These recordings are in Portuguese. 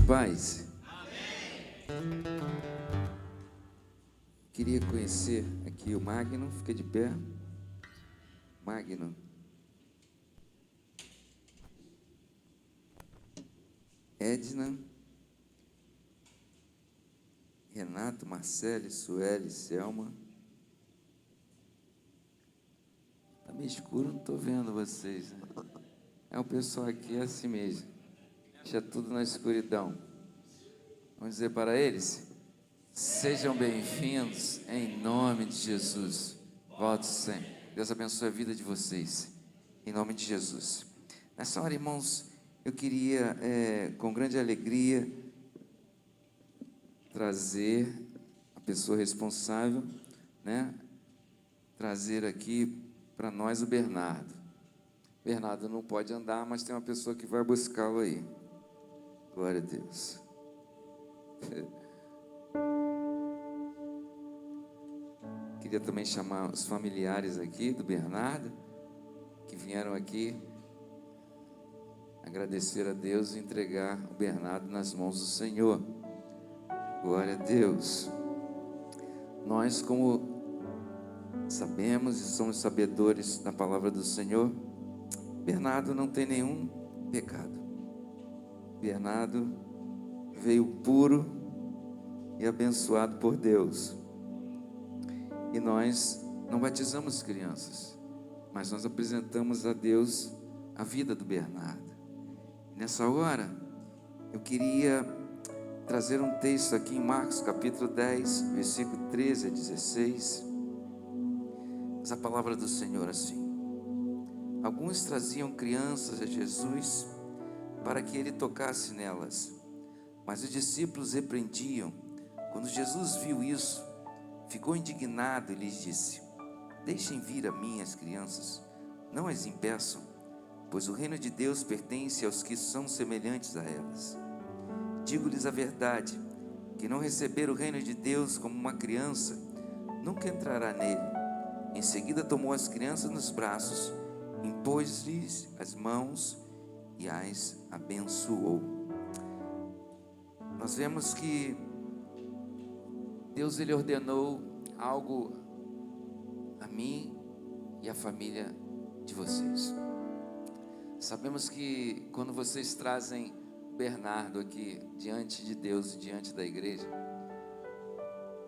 paz. Amém. Queria conhecer aqui o Magno, fica de pé. Magno. Edna. Renato, Marcele, Sueli, Selma. Tá meio escuro, não estou vendo vocês, né? O pessoal aqui é assim mesmo. Deixa tudo na escuridão. Vamos dizer para eles: sejam bem-vindos em nome de Jesus. Volte sempre. Deus abençoe a vida de vocês, em nome de Jesus. Nessa hora, irmãos, eu queria, com grande alegria, trazer a pessoa responsável, né? Trazer aqui para nós o Bernardo. Bernardo não pode andar, mas tem uma pessoa que vai buscá-lo aí. Glória a Deus. Queria também chamar os familiares aqui do Bernardo, que vieram aqui agradecer a Deus e entregar o Bernardo nas mãos do Senhor. Glória a Deus. Nós, como sabemos e somos sabedores da palavra do Senhor, Bernardo não tem nenhum pecado. Bernardo veio puro e abençoado por Deus. E nós não batizamos crianças, mas nós apresentamos a Deus a vida do Bernardo. Nessa hora, eu queria trazer um texto aqui em Marcos capítulo 10, versículo 13 a 16. Diz a palavra do Senhor assim: alguns traziam crianças a Jesus para que ele tocasse nelas, mas os discípulos repreendiam. Quando Jesus viu isso, ficou indignado e lhes disse: deixem vir a mim as crianças, não as impeçam, pois o reino de Deus pertence aos que são semelhantes a elas. Digo-lhes a verdade, que não receber o reino de Deus como uma criança, nunca entrará nele. Em seguida tomou as crianças nos braços, impôs-lhes as mãos e as abençoou. Nós vemos que Deus, Ele ordenou algo a mim e a família de vocês. Sabemos que quando vocês trazem Bernardo aqui diante de Deus e diante da igreja,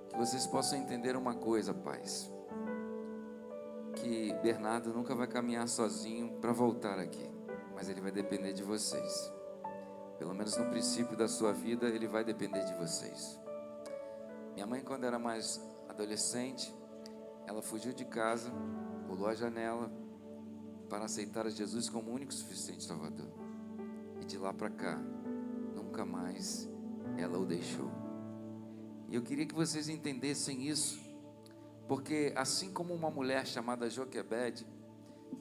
que vocês possam entender uma coisa, pais, que Bernardo nunca vai caminhar sozinho para voltar aqui, mas ele vai depender de vocês. Pelo menos no princípio da sua vida, ele vai depender de vocês. Minha mãe, quando era mais adolescente, ela fugiu de casa, pulou a janela para aceitar a Jesus como único e suficiente Salvador. E de lá para cá, nunca mais ela o deixou. E eu queria que vocês entendessem isso, porque assim como uma mulher chamada Joquebede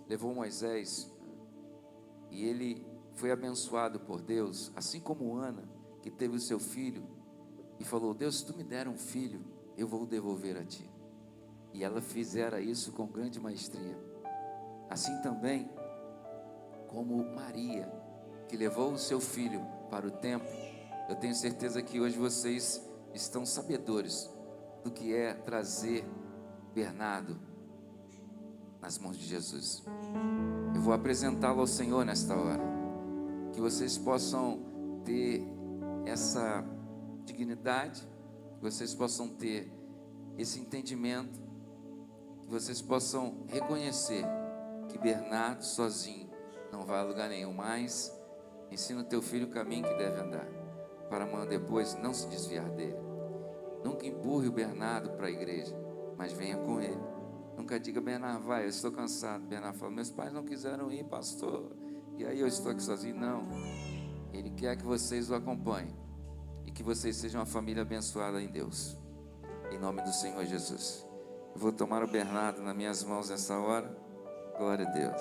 levou Moisés e ele foi abençoado por Deus, assim como Ana, que teve o seu filho e falou: Deus, se tu me der um filho, eu vou devolver a ti. E ela fizera isso com grande maestria. Assim também como Maria, que levou o seu filho para o templo, eu tenho certeza que hoje vocês estão sabedores do que é trazer Bernardo nas mãos de Jesus. Eu vou apresentá-lo ao Senhor nesta hora, que vocês possam ter essa dignidade, que vocês possam ter esse entendimento, que vocês possam reconhecer que Bernardo sozinho não vai a lugar nenhum, mas ensina o teu filho o caminho que deve andar, para amanhã depois não se desviar dele. Nunca empurre o Bernardo para a igreja, mas venha com ele. Nunca diga: Bernardo, vai, eu estou cansado. Bernardo fala: meus pais não quiseram ir, pastor, e aí eu estou aqui sozinho. Não, ele quer que vocês o acompanhem e que vocês sejam uma família abençoada em Deus, em nome do Senhor Jesus. Eu vou tomar o Bernardo nas minhas mãos nessa hora. Glória a Deus.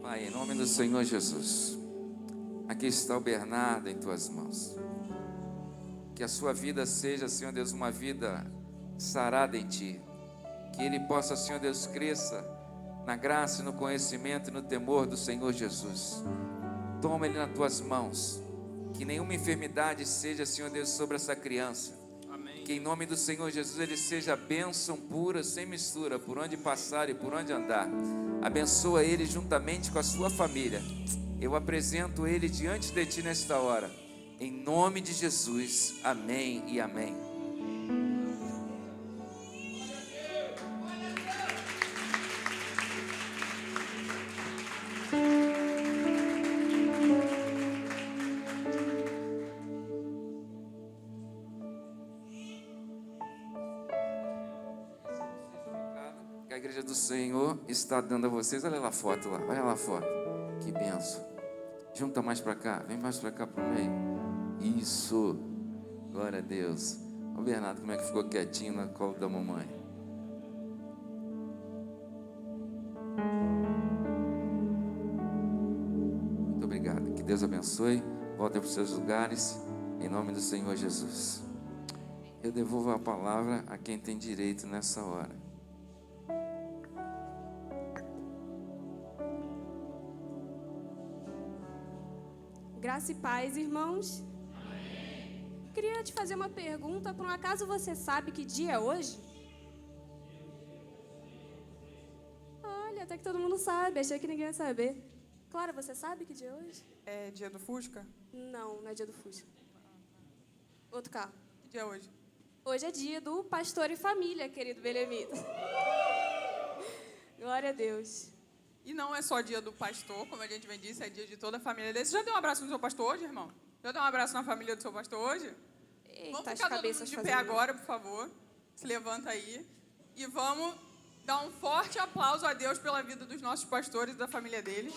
Pai, em nome do Senhor Jesus, aqui está o Bernardo em tuas mãos. que a sua vida seja, Senhor Deus, uma vida sarada em Ti. Que ele possa, Senhor Deus, cresça na graça, no conhecimento e no temor do Senhor Jesus. Toma ele nas Tuas mãos. Que nenhuma enfermidade seja, Senhor Deus, sobre essa criança. Amém. Que em nome do Senhor Jesus ele seja bênção pura, sem mistura, por onde passar e por onde andar. Abençoa ele juntamente com a sua família. Eu apresento ele diante de Ti nesta hora. Em nome de Jesus. Amém e amém. Que a igreja do Senhor está dando a vocês. Olha lá a foto lá, olha lá a foto. Que benção. Junta mais para cá, vem mais para cá para o meio. Isso, glória a Deus. O Bernardo, como é que ficou quietinho no colo da mamãe? Muito obrigado, que Deus abençoe. Voltem para os seus lugares, em nome do Senhor Jesus. Eu devolvo a palavra a quem tem direito nessa hora. Graça e paz, irmãos. Queria te fazer uma pergunta. Por um acaso você sabe que dia é hoje? Olha, até que todo mundo sabe. Achei que ninguém ia saber. Clara, você sabe que dia é hoje? É dia do Fusca? Não, não é dia do Fusca. Outro carro. Que dia é hoje? Hoje é dia do pastor e família, querido Belemita. Glória a Deus. E não é só dia do pastor, como a gente bem disse, é dia de toda a família dele. Você já deu um abraço no seu pastor hoje, irmão? Já deu um abraço na família do seu pastor hoje? Eita, Vamos as ficar todo cabeças mundo de fazendo pé agora, por favor. Se levanta aí. E vamos dar um forte aplauso a Deus pela vida dos nossos pastores e da família deles.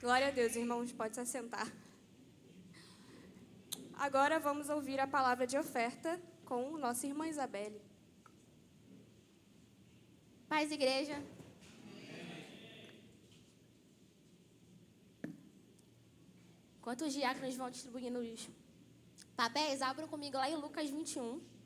Glória a Deus, irmãos, pode se assentar. Agora vamos ouvir a palavra de oferta com nossa irmã Isabelle. Paz, igreja. Enquanto os diáconos vão distribuindo os papéis, abram comigo lá em Lucas 21.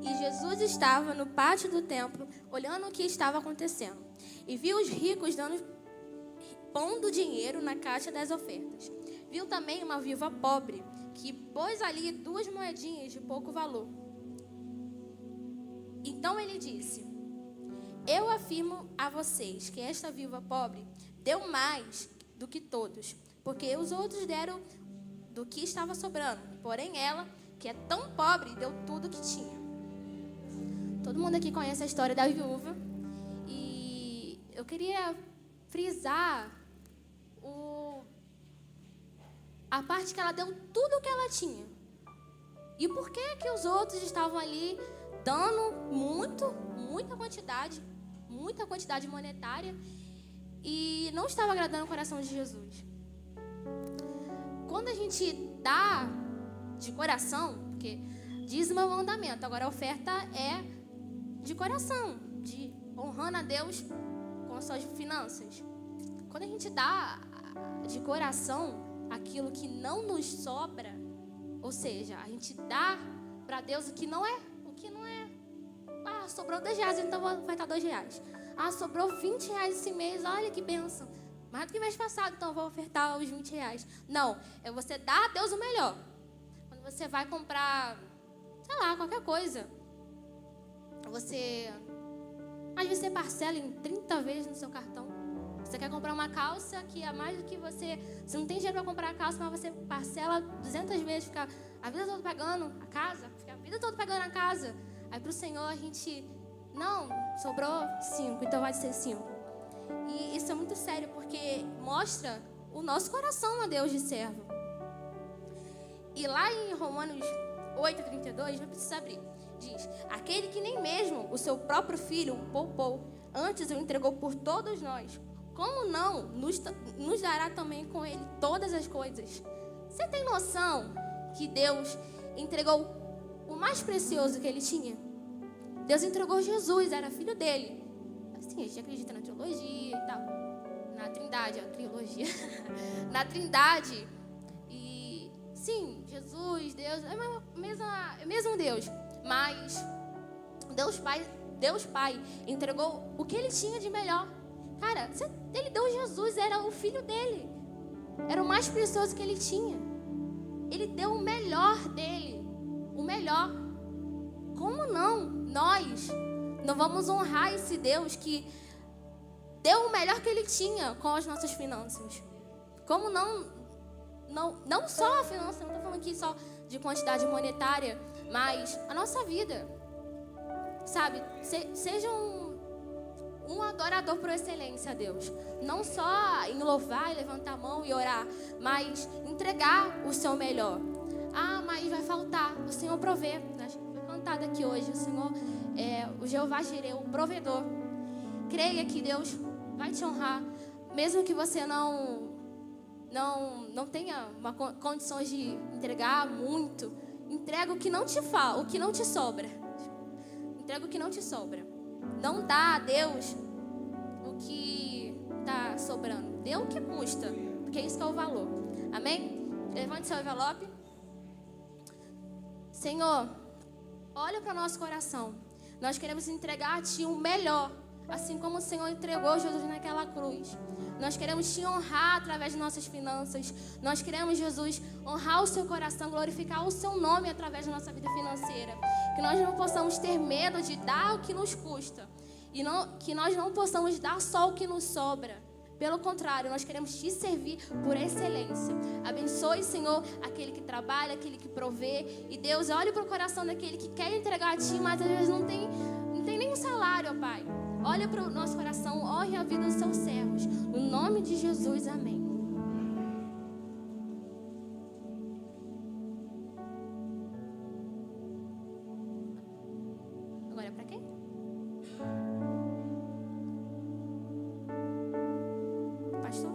E Jesus estava no pátio do templo, olhando o que estava acontecendo, e viu os ricos pondo dinheiro na caixa das ofertas. Viu também uma viúva pobre, que pôs ali 2 moedinhas de pouco valor. Então ele disse: eu afirmo a vocês que esta viúva pobre deu mais do que todos, porque os outros deram do que estava sobrando. Porém ela, que é tão pobre, deu tudo o que tinha. Todo mundo aqui conhece a história da viúva. E eu queria frisar a parte que ela deu tudo o que ela tinha. E por que os outros estavam ali dando muita quantidade monetária e não estava agradando o coração de Jesus? Quando a gente dá de coração, porque dízimo é um mandamento, agora a oferta é de coração, de honrando a Deus com as suas finanças. Quando a gente dá de coração aquilo que não nos sobra, ou seja, a gente dá para Deus o que não é. Ah, sobrou R$2, então vai estar R$2. Ah, sobrou R$20 esse mês, olha que bênção. Mais do que mês passado, então eu vou ofertar os R$20. Não, é você dar a Deus o melhor. Quando você vai comprar, sei lá, qualquer coisa, às vezes você parcela em 30 vezes no seu cartão. Você quer comprar uma calça que é mais do que você não tem dinheiro para comprar a calça, mas você parcela 200 vezes, fica a vida toda pagando a casa, fica a vida toda pagando a casa. Aí para o Senhor a gente, não, sobrou 5, então vai ser 5. E isso é muito sério, porque mostra o nosso coração a Deus de servo. E lá em Romanos 8:32, não precisa abrir, diz: aquele que nem mesmo o seu próprio filho poupou, antes o entregou por todos nós, como não nos dará também com ele todas as coisas? Você tem noção que Deus entregou o mais precioso que ele tinha? Deus entregou Jesus, era filho dele. Assim, a gente acredita na teologia e tal. Na trindade, a trilogia. Na trindade. E, sim, Jesus, Deus, é o mesmo Deus. Mas Deus Pai entregou o que ele tinha de melhor. Cara, ele deu Jesus, era o filho dele. Era o mais precioso que ele tinha. Ele deu o melhor dele. O melhor. Como não? Nós não vamos honrar esse Deus que deu o melhor que ele tinha com as nossas finanças. Como não só a finança, não estou falando aqui só de quantidade monetária, mas a nossa vida. Sabe? Seja um adorador por excelência a Deus. Não só em louvar e levantar a mão e orar, mas entregar o seu melhor. Ah, mas vai faltar. O Senhor provê. Foi cantado aqui hoje. O Senhor o Jeová Jireh, o provedor. Creia que Deus vai te honrar, mesmo que você não tenha condições de entregar muito. Entrega o que não te falta, o que não te sobra. Entrega o que não te sobra. Não dá a Deus o que está sobrando. Dê o que custa, porque isso que é o valor. Amém? Levante seu envelope. Senhor, olha para o nosso coração. Nós queremos entregar a Ti o melhor, assim como o Senhor entregou Jesus naquela cruz. Nós queremos Te honrar através de nossas finanças. Nós queremos, Jesus, honrar o Seu coração, glorificar o Seu nome através da nossa vida financeira. Que nós não possamos ter medo de dar o que nos custa. E que nós não possamos dar só o que nos sobra. Pelo contrário, nós queremos Te servir por excelência. Abençoe, Senhor, aquele que trabalha, aquele que provê. E Deus, olhe para o coração daquele que quer entregar a Ti, mas às vezes não tem nem salário, ó Pai. Olha para o nosso coração, honre a vida dos Seus servos. No nome de Jesus, amém. Agora é para quem? Pastor?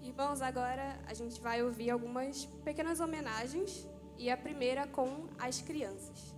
Irmãos, agora a gente vai ouvir algumas pequenas homenagens e a primeira com as crianças.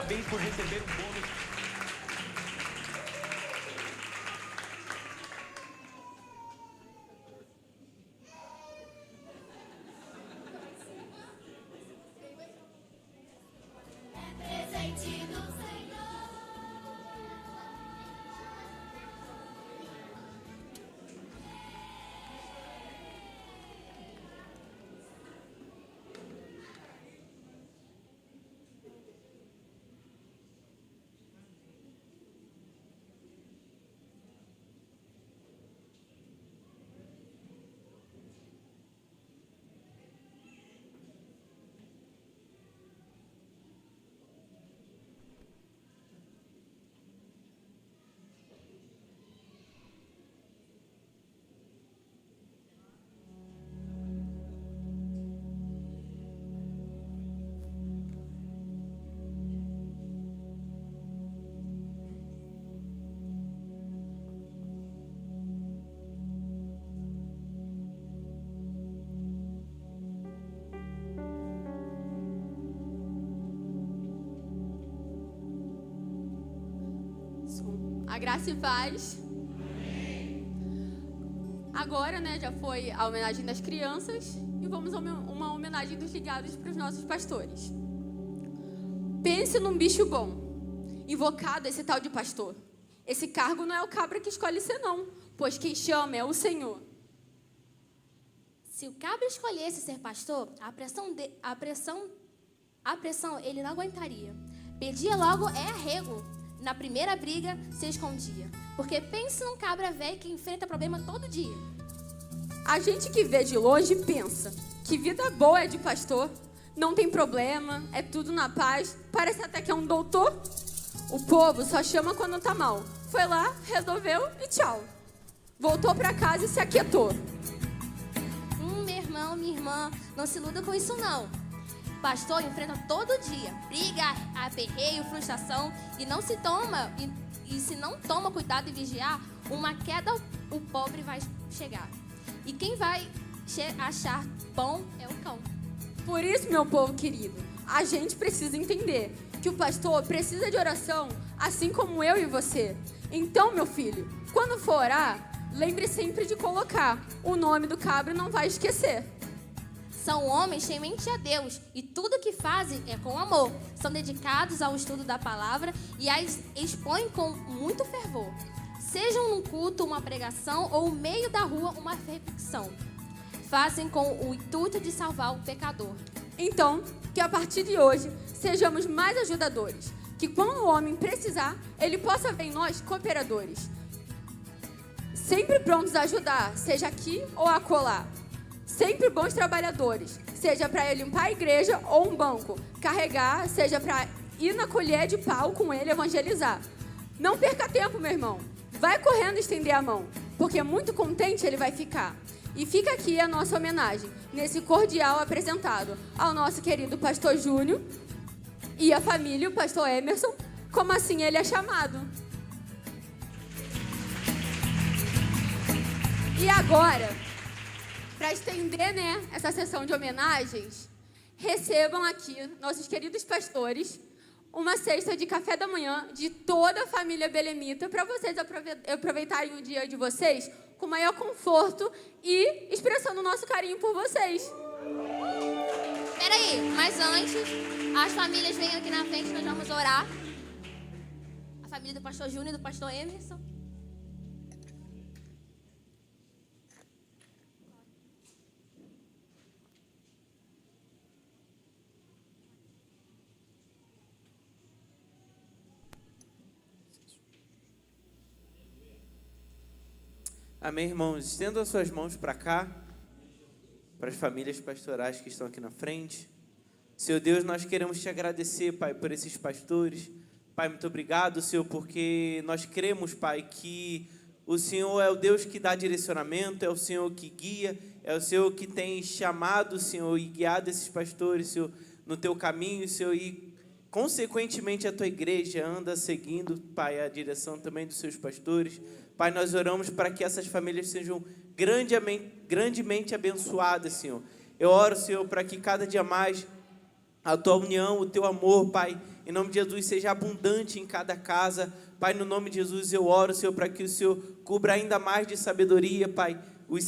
parabéns por receber um bônus. A graça e paz. Agora, né, já foi a homenagem das crianças e vamos a uma homenagem dos ligados para os nossos pastores. Pense num bicho bom, invocado esse tal de pastor. Esse cargo não é o cabra que escolhe ser não, pois quem chama é o Senhor. Se o cabra escolhesse ser pastor, a pressão ele não aguentaria. Pedia logo arrego. Na primeira briga, se escondia. Porque pense num cabra velho que enfrenta problema todo dia. A gente que vê de longe pensa que vida boa é de pastor. Não tem problema, é tudo na paz. Parece até que é um doutor. O povo só chama quando tá mal. Foi lá, resolveu e tchau. Voltou pra casa e se aquietou. Meu irmão, minha irmã, não se iluda com isso não. Pastor enfrenta todo dia briga, aperreio, frustração e não se toma e se não toma cuidado e vigiar, uma queda o pobre vai chegar. E quem vai achar bom é o cão. Por isso, meu povo querido, a gente precisa entender que o pastor precisa de oração, assim como eu e você. Então, meu filho, quando for orar, lembre sempre de colocar o nome do cabra e não vai esquecer. São homens temente a Deus e tudo que fazem é com amor. São dedicados ao estudo da palavra e as expõem com muito fervor. Sejam num culto, uma pregação ou no meio da rua, uma reflexão. Fazem com o intuito de salvar o pecador. Então, que a partir de hoje sejamos mais ajudadores. Que quando o homem precisar, ele possa ver em nós cooperadores. Sempre prontos a ajudar, seja aqui ou acolá. Sempre bons trabalhadores, seja para limpar a igreja ou um banco, carregar, seja para ir na colher de pau com ele evangelizar. Não perca tempo, meu irmão. Vai correndo estender a mão, porque muito contente ele vai ficar. E fica aqui a nossa homenagem, nesse cordial apresentado ao nosso querido pastor Júnior e a família, o pastor Emerson, como assim ele é chamado. E agora, para estender, né, essa sessão de homenagens, recebam aqui, nossos queridos pastores, uma cesta de café da manhã de toda a família belemita para vocês aproveitarem o dia de vocês com maior conforto e expressando o nosso carinho por vocês. Peraí, mas antes, as famílias venham aqui na frente, nós vamos orar. A família do pastor Júnior e do pastor Emerson. Amém, irmãos? Estendam as suas mãos para cá, para as famílias pastorais que estão aqui na frente. Senhor Deus, nós queremos te agradecer, Pai, por esses pastores. Pai, muito obrigado, Senhor, porque nós cremos, Pai, que o Senhor é o Deus que dá direcionamento, é o Senhor que guia, é o Senhor que tem chamado, Senhor, e guiado esses pastores, Senhor, no teu caminho, Senhor, e consequentemente a tua igreja anda seguindo, Pai, a direção também dos seus pastores. Pai, nós oramos para que essas famílias sejam grandemente abençoadas, Senhor. Eu oro, Senhor, para que cada dia mais a tua união, o teu amor, Pai, em nome de Jesus, seja abundante em cada casa. Pai, no nome de Jesus, eu oro, Senhor, para que o Senhor cubra ainda mais de sabedoria, Pai,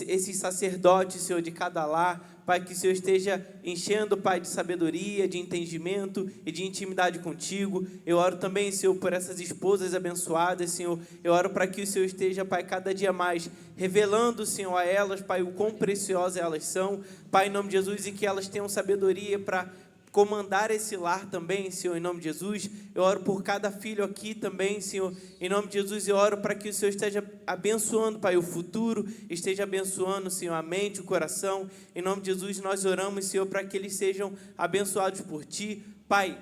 esses sacerdotes, Senhor, de cada lar. Pai, que o Senhor esteja enchendo, Pai, de sabedoria, de entendimento e de intimidade contigo. Eu oro também, Senhor, por essas esposas abençoadas, Senhor. Eu oro para que o Senhor esteja, Pai, cada dia mais revelando, Senhor, a elas, Pai, o quão preciosas elas são. Pai, em nome de Jesus, e que elas tenham sabedoria para comandar esse lar também, Senhor, em nome de Jesus. Eu oro por cada filho aqui também, Senhor, em nome de Jesus. Eu oro para que o Senhor esteja abençoando, Pai, o futuro, esteja abençoando, Senhor, a mente, o coração. Em nome de Jesus, nós oramos, Senhor, para que eles sejam abençoados por Ti, Pai.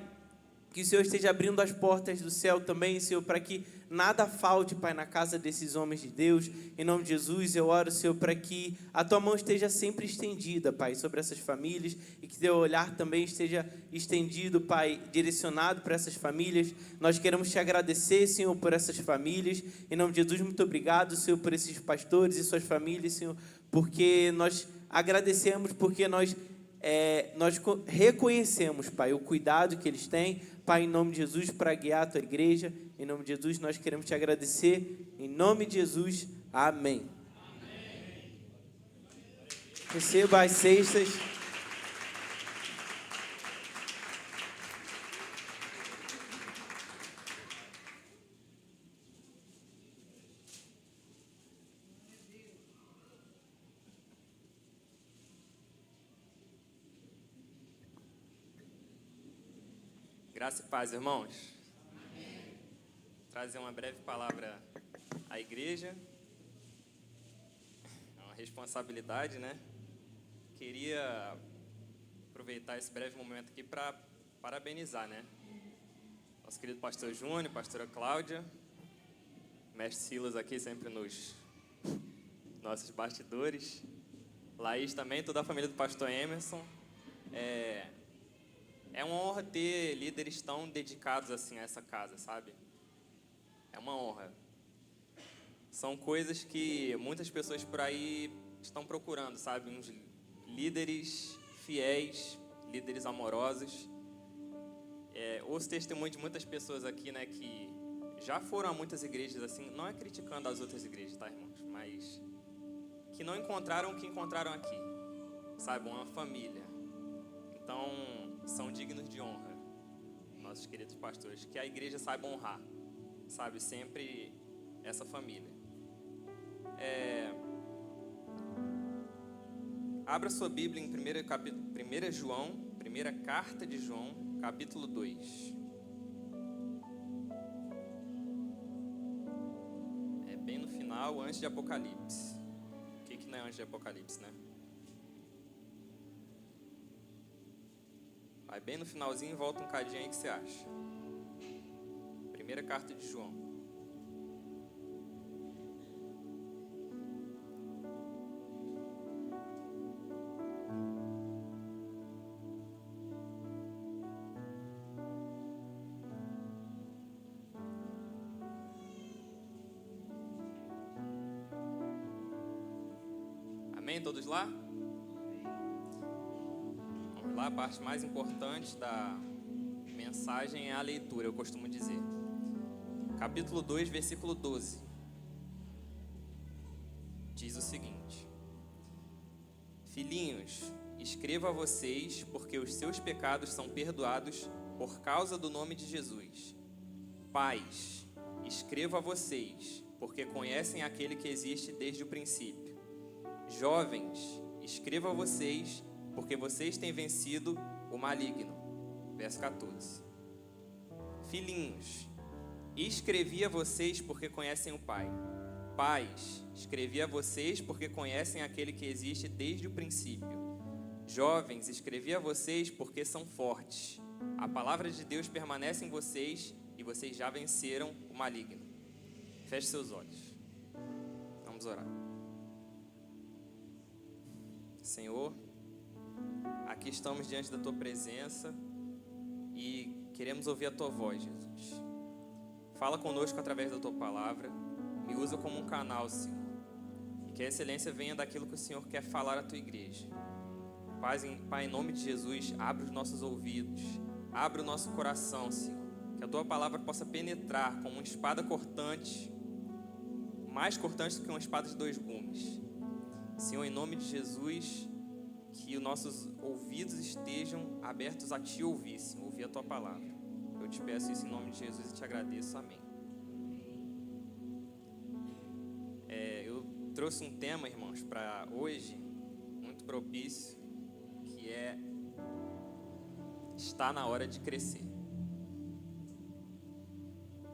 Que o Senhor esteja abrindo as portas do céu também, Senhor, para que nada falte, Pai, na casa desses homens de Deus. Em nome de Jesus, eu oro, Senhor, para que a Tua mão esteja sempre estendida, Pai, sobre essas famílias, e que Teu olhar também esteja estendido, Pai, direcionado para essas famílias. Nós queremos Te agradecer, Senhor, por essas famílias. Em nome de Jesus, muito obrigado, Senhor, por esses pastores e suas famílias, Senhor, porque nós agradecemos, porque nós reconhecemos, Pai, o cuidado que eles têm, Pai, em nome de Jesus, para guiar a Tua igreja. Em nome de Jesus, nós queremos Te agradecer. Em nome de Jesus, amém. Receba as cestas. Graça e paz, irmãos. Trazer uma breve palavra à igreja. É uma responsabilidade, né? Queria aproveitar esse breve momento aqui para parabenizar, né? Nosso querido pastor Júnior, pastora Cláudia, mestre Silas aqui sempre nos nossos bastidores. Laís também, toda a família do pastor Emerson. É uma honra ter líderes tão dedicados assim a essa casa, sabe? É uma honra. São coisas que muitas pessoas por aí estão procurando, sabe? Uns líderes fiéis, líderes amorosos. Ouço testemunho de muitas pessoas aqui, né, que já foram a muitas igrejas assim, não é criticando as outras igrejas, tá, irmãos? Mas que não encontraram o que encontraram aqui, sabe? Uma família. Então, são dignos de honra, nossos queridos pastores, que a igreja saiba honrar, sabe, sempre essa família. Abra sua Bíblia em 1 João, primeira carta de João, capítulo 2. É bem no final, antes de Apocalipse. O que não é antes de Apocalipse, né? Vai bem no finalzinho e volta um cadinho aí, que você acha? Primeira carta de João. Amém? Todos lá? A parte mais importante da mensagem é a leitura, eu costumo dizer. Capítulo 2, versículo 12. Diz o seguinte: Filhinhos, escrevo a vocês porque os seus pecados são perdoados por causa do nome de Jesus. Pais, escrevo a vocês porque conhecem aquele que existe desde o princípio. Jovens, escrevo a vocês porque vocês têm vencido o maligno. Verso 14. Filhinhos, escrevi a vocês porque conhecem o Pai. Pais, escrevi a vocês porque conhecem aquele que existe desde o princípio. Jovens, escrevi a vocês porque são fortes. A palavra de Deus permanece em vocês e vocês já venceram o maligno. Feche seus olhos. Vamos orar. Senhor, aqui estamos diante da Tua presença e queremos ouvir a Tua voz, Jesus. Fala conosco através da Tua palavra, me usa como um canal, Senhor. E que a excelência venha daquilo que o Senhor quer falar à Tua igreja. Pai, em nome de Jesus, abre os nossos ouvidos, abre o nosso coração, Senhor. Que a Tua palavra possa penetrar como uma espada cortante, mais cortante do que uma espada de 2 gumes. Senhor, em nome de Jesus, que os nossos ouvidos estejam abertos a Te ouvir, Senhor, ouvir a Tua palavra. Eu te peço isso em nome de Jesus e te agradeço. Amém. Eu trouxe um tema, irmãos, para hoje, muito propício, que é: está na hora de crescer.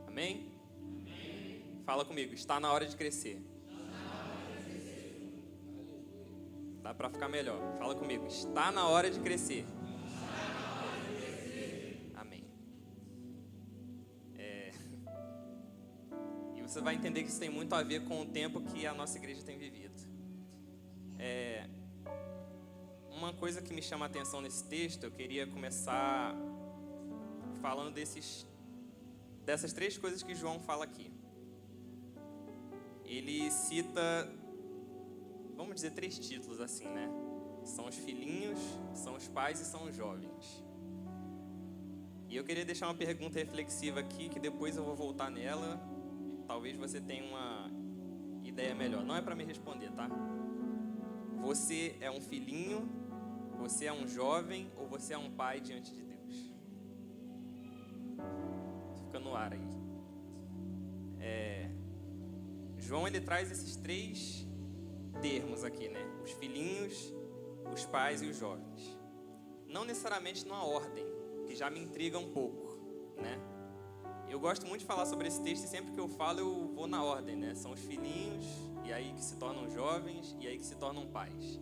Amém? Amém. Fala comigo, está na hora de crescer. Dá para ficar melhor. Fala comigo, está na hora de crescer. Amém. E você vai entender que isso tem muito a ver com o tempo que a nossa igreja tem vivido. Uma coisa que me chama a atenção nesse texto, eu queria começar falando dessas 3 coisas que João fala aqui. Ele cita, vamos dizer, 3 títulos assim, né? São os filhinhos, são os pais e são os jovens. E eu queria deixar uma pergunta reflexiva aqui, que depois eu vou voltar nela. Talvez você tenha uma ideia melhor. Não é para me responder, tá? Você é um filhinho, você é um jovem ou você é um pai diante de Deus? Fica no ar aí. João, ele traz esses 3 termos aqui, né? Os filhinhos, os pais e os jovens. Não necessariamente numa ordem, que já me intriga um pouco, né? Eu gosto muito de falar sobre esse texto e sempre que eu falo eu vou na ordem, né? São os filhinhos, e aí que se tornam jovens, e aí que se tornam pais.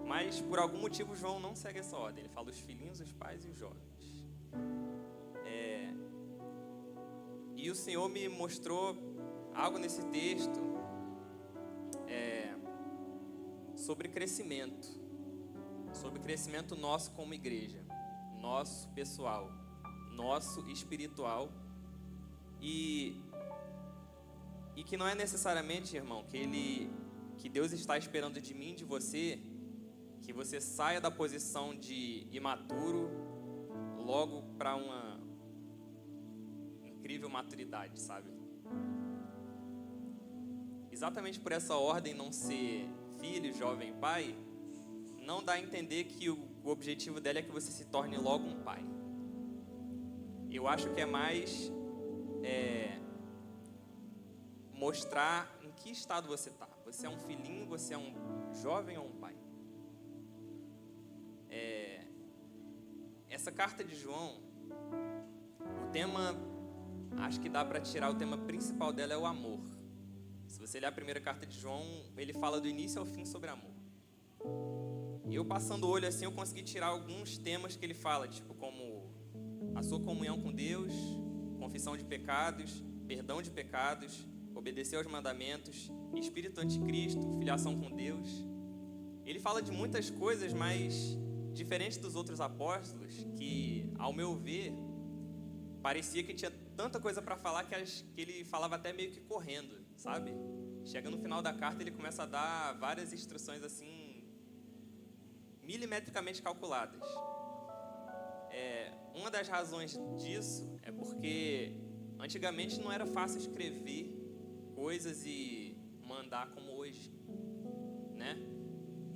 Mas por algum motivo João não segue essa ordem. Ele fala os filhinhos, os pais e os jovens. E o Senhor me mostrou algo nesse texto sobre crescimento nosso como igreja, nosso pessoal, nosso espiritual, e que não é necessariamente, irmão, que Deus está esperando de mim, de você, que você saia da posição de imaturo logo para uma incrível maturidade, sabe? Exatamente por essa ordem não ser filho, jovem, pai, não dá a entender que o objetivo dela é que você se torne logo um pai. Eu acho que é mais mostrar em que estado você está. Você é um filhinho, você é um jovem ou um pai? Essa carta de João, o tema, acho que dá para tirar o tema principal dela é o amor. Se você ler a primeira carta de João, ele fala do início ao fim sobre amor. E eu passando o olho assim, eu consegui tirar alguns temas que ele fala, tipo como a sua comunhão com Deus, confissão de pecados, perdão de pecados, obedecer aos mandamentos, espírito anticristo, filiação com Deus. Ele fala de muitas coisas, mas diferente dos outros apóstolos, que, ao meu ver, parecia que tinha tanta coisa para falar que ele falava até meio que correndo, sabe? Chega no final da carta, ele começa a dar várias instruções assim, milimetricamente calculadas. Uma das razões disso é porque antigamente não era fácil escrever coisas e mandar como hoje, né?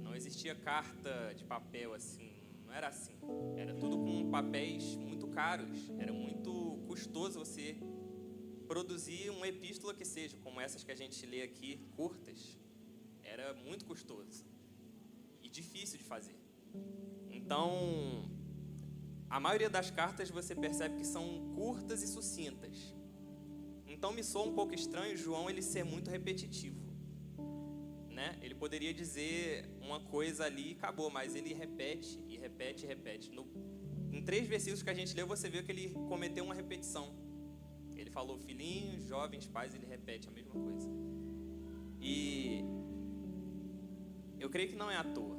Não existia carta de papel assim, não era assim. Era tudo com papéis muito caros, era muito custoso você produzir uma epístola que seja, como essas que a gente lê aqui, curtas. Era muito custoso e difícil de fazer. Então, a maioria das cartas você percebe que são curtas e sucintas. Então me soa um pouco estranho João ele ser muito repetitivo, né? Ele poderia dizer uma coisa ali e acabou, mas ele repete e repete e repete. Em 3 versículos que a gente leu, você viu que ele cometeu uma repetição. Ele falou filhinhos, jovens, pais, ele repete a mesma coisa. E eu creio que não é à toa.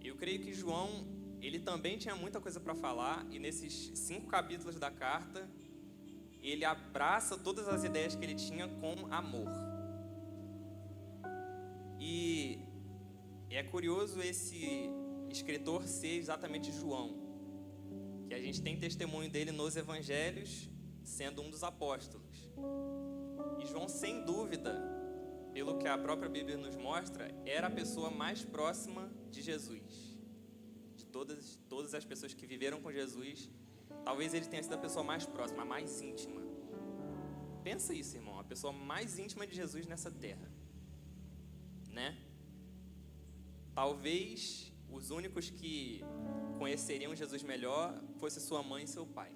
Eu creio que João, ele também tinha muita coisa para falar, e nesses 5 capítulos da carta, ele abraça todas as ideias que ele tinha com amor. E é curioso escritor ser exatamente João, que a gente tem testemunho dele nos evangelhos, sendo um dos apóstolos. E João, sem dúvida, pelo que a própria Bíblia nos mostra, era a pessoa mais próxima de Jesus. De todas as pessoas que viveram com Jesus, talvez ele tenha sido a pessoa mais próxima, a mais íntima. Pensa isso, irmão, a pessoa mais íntima de Jesus nessa terra, né? Talvez os únicos que conheceriam Jesus melhor fosse sua mãe e seu pai.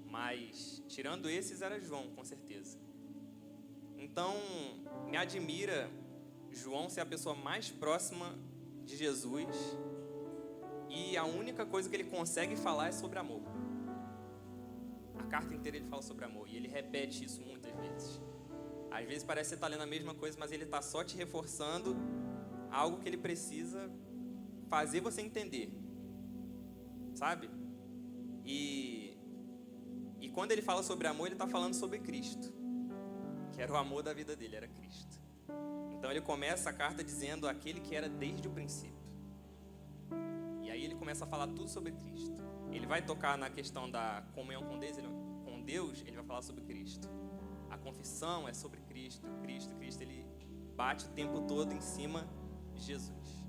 Mas, tirando esses, era João, com certeza. Então, me admira João ser a pessoa mais próxima de Jesus e a única coisa que ele consegue falar é sobre amor. A carta inteira ele fala sobre amor e ele repete isso muitas vezes. Às vezes parece que você está lendo a mesma coisa, mas ele está só te reforçando algo que ele precisa fazer você entender, sabe? E quando ele fala sobre amor, ele está falando sobre Cristo, que era o amor da vida dele, era Cristo. Então ele começa a carta dizendo aquele que era desde o princípio. E aí ele começa a falar tudo sobre Cristo. Ele vai tocar na questão da comunhão com Deus, ele vai falar sobre Cristo. A confissão é sobre Cristo, Cristo, ele bate o tempo todo em cima de Jesus.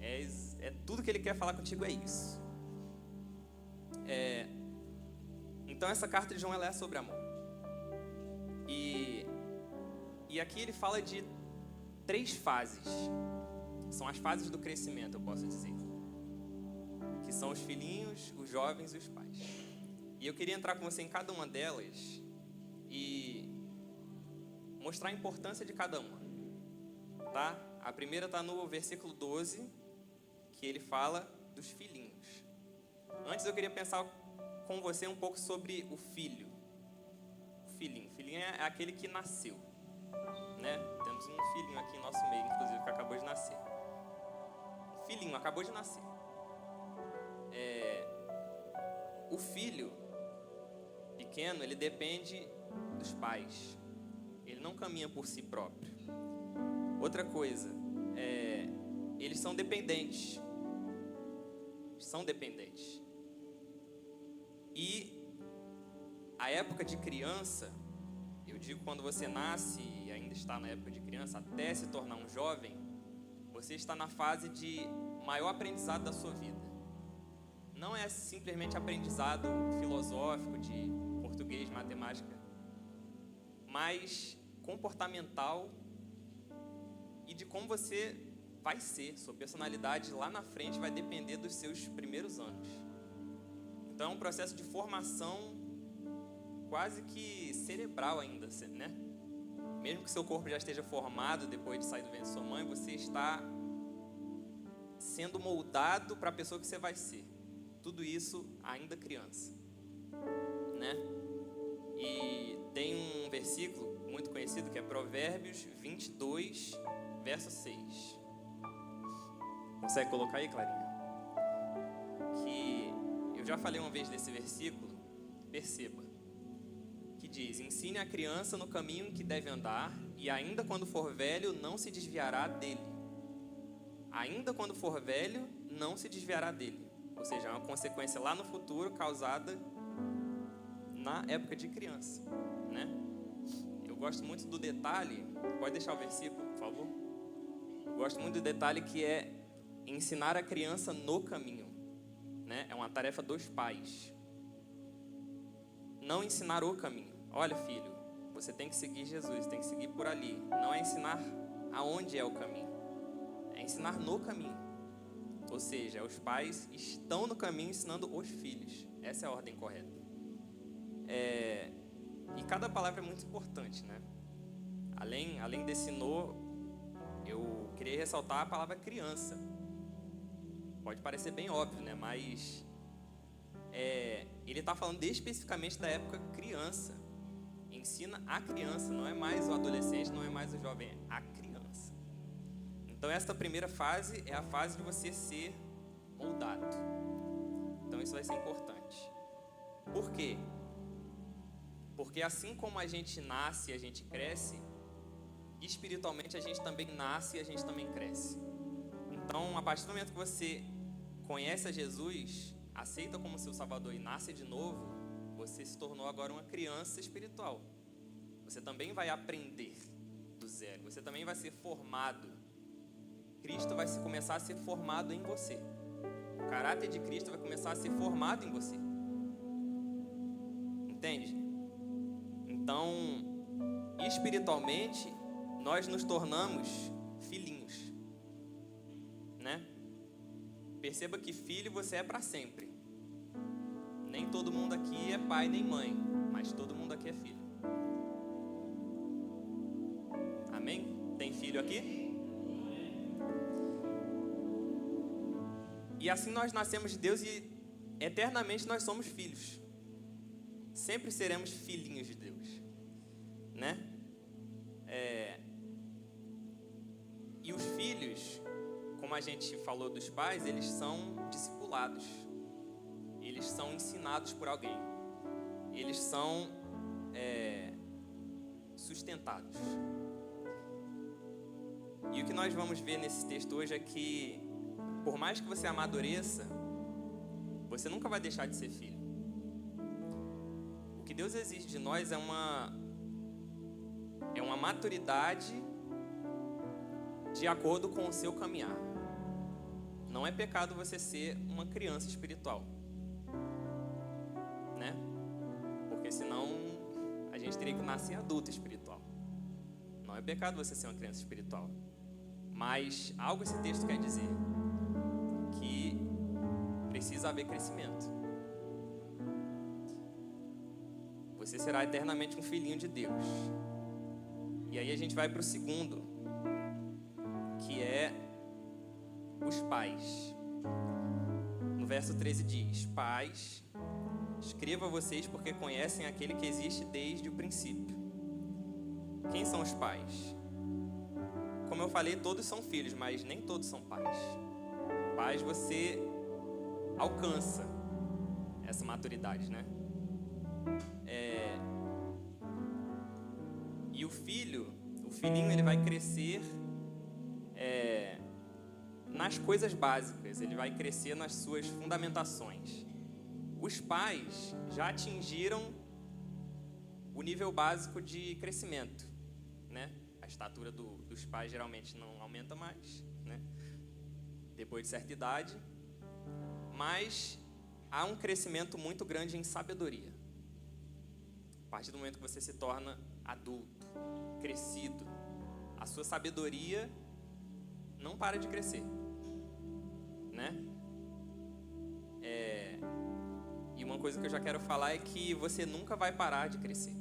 É tudo que ele quer falar contigo, é isso. Então essa carta de João, ela é sobre amor. E aqui ele fala de 3 fases. São as fases do crescimento, eu posso dizer. Que são os filhinhos, os jovens e os pais. E eu queria entrar com você em cada uma delas e mostrar a importância de cada uma. Tá? A primeira está no versículo 12, que ele fala dos filhinhos. Antes eu queria pensar com você um pouco sobre o filho. O filhinho. O filhinho é aquele que nasceu, né? Temos um filhinho aqui em nosso meio, inclusive, que acabou de nascer. O filhinho acabou de nascer. O filho pequeno, ele depende dos pais. Ele não caminha por si próprio. Outra coisa, eles são dependentes. São dependentes. E a época de criança, eu digo quando você nasce e ainda está na época de criança, até se tornar um jovem, você está na fase de maior aprendizado da sua vida. Não é simplesmente aprendizado filosófico de português, matemática, mas comportamental e de como você vai ser. Sua personalidade lá na frente vai depender dos seus primeiros anos. Então é um processo de formação quase que cerebral ainda, né? Mesmo que seu corpo já esteja formado depois de sair do ventre de sua mãe, você está sendo moldado para a pessoa que você vai ser. Tudo isso ainda criança, né? E tem um versículo muito conhecido que é Provérbios 22, verso 6. Consegue colocar aí, Clarinha? Que eu já falei uma vez desse versículo, perceba. Que diz: ensine a criança no caminho em que deve andar, e ainda quando for velho, não se desviará dele. Ainda quando for velho, não se desviará dele. Ou seja, é uma consequência lá no futuro causada na época de criança, né? Eu gosto muito do detalhe, pode deixar o versículo, por favor? Eu gosto muito do detalhe que é ensinar a criança no caminho, né? É uma tarefa dos pais. Não ensinar o caminho. Olha, filho, você tem que seguir Jesus, tem que seguir por ali. Não é ensinar aonde é o caminho, é ensinar no caminho. Ou seja, os pais estão no caminho ensinando os filhos. Essa é a ordem correta. E cada palavra é muito importante, né? Além desse no, eu queria ressaltar a palavra criança. Pode parecer bem óbvio, né? Mas ele está falando especificamente da época criança. Ensina a criança, não é mais o adolescente, não é mais o jovem, é a criança. Então esta primeira fase é a fase de você ser moldado. Então isso vai ser importante. Por quê? Porque assim como a gente nasce e a gente cresce, espiritualmente a gente também nasce e a gente também cresce. Então, a partir do momento que você conhece a Jesus, aceita como seu Salvador e nasce de novo, você se tornou agora uma criança espiritual. Você também vai aprender do zero. Você também vai ser formado. Cristo vai começar a ser formado em você. O caráter de Cristo vai começar a ser formado em você. Entende? Então, espiritualmente, nós nos tornamos filhinhos, né? Perceba que filho você é para sempre. Nem todo mundo aqui é pai nem mãe, mas todo mundo aqui é filho. Amém? Tem filho aqui? E assim nós nascemos de Deus e eternamente nós somos filhos. Sempre seremos filhinhos de Deus, né? E os filhos, como a gente falou dos pais, eles são discipulados. Eles são ensinados por alguém. Eles são sustentados. E o que nós vamos ver nesse texto hoje é que, por mais que você amadureça, você nunca vai deixar de ser filho. O que Deus exige de nós é uma maturidade de acordo com o seu caminhar. Não é pecado você ser uma criança espiritual, né? Porque senão a gente teria que nascer adulto espiritual. Não é pecado você ser uma criança espiritual. Mas algo esse texto quer dizer que precisa haver crescimento. Você será eternamente um filhinho de Deus. E aí a gente vai para o segundo, que é os pais. No verso 13 diz: Pais, escrevo a vocês porque conhecem aquele que existe desde o princípio. Quem são os pais? Como eu falei, todos são filhos, mas nem todos são pais. Pais, você alcança essa maturidade, né? E o filhinho, ele vai crescer nas coisas básicas, ele vai crescer nas suas fundamentações. Os pais já atingiram o nível básico de crescimento, né? A estatura dos pais geralmente não aumenta mais, né? Depois de certa idade, mas há um crescimento muito grande em sabedoria. A partir do momento que você se torna adulto, crescido, a sua sabedoria não para de crescer, né? E uma coisa que eu já quero falar é que você nunca vai parar de crescer.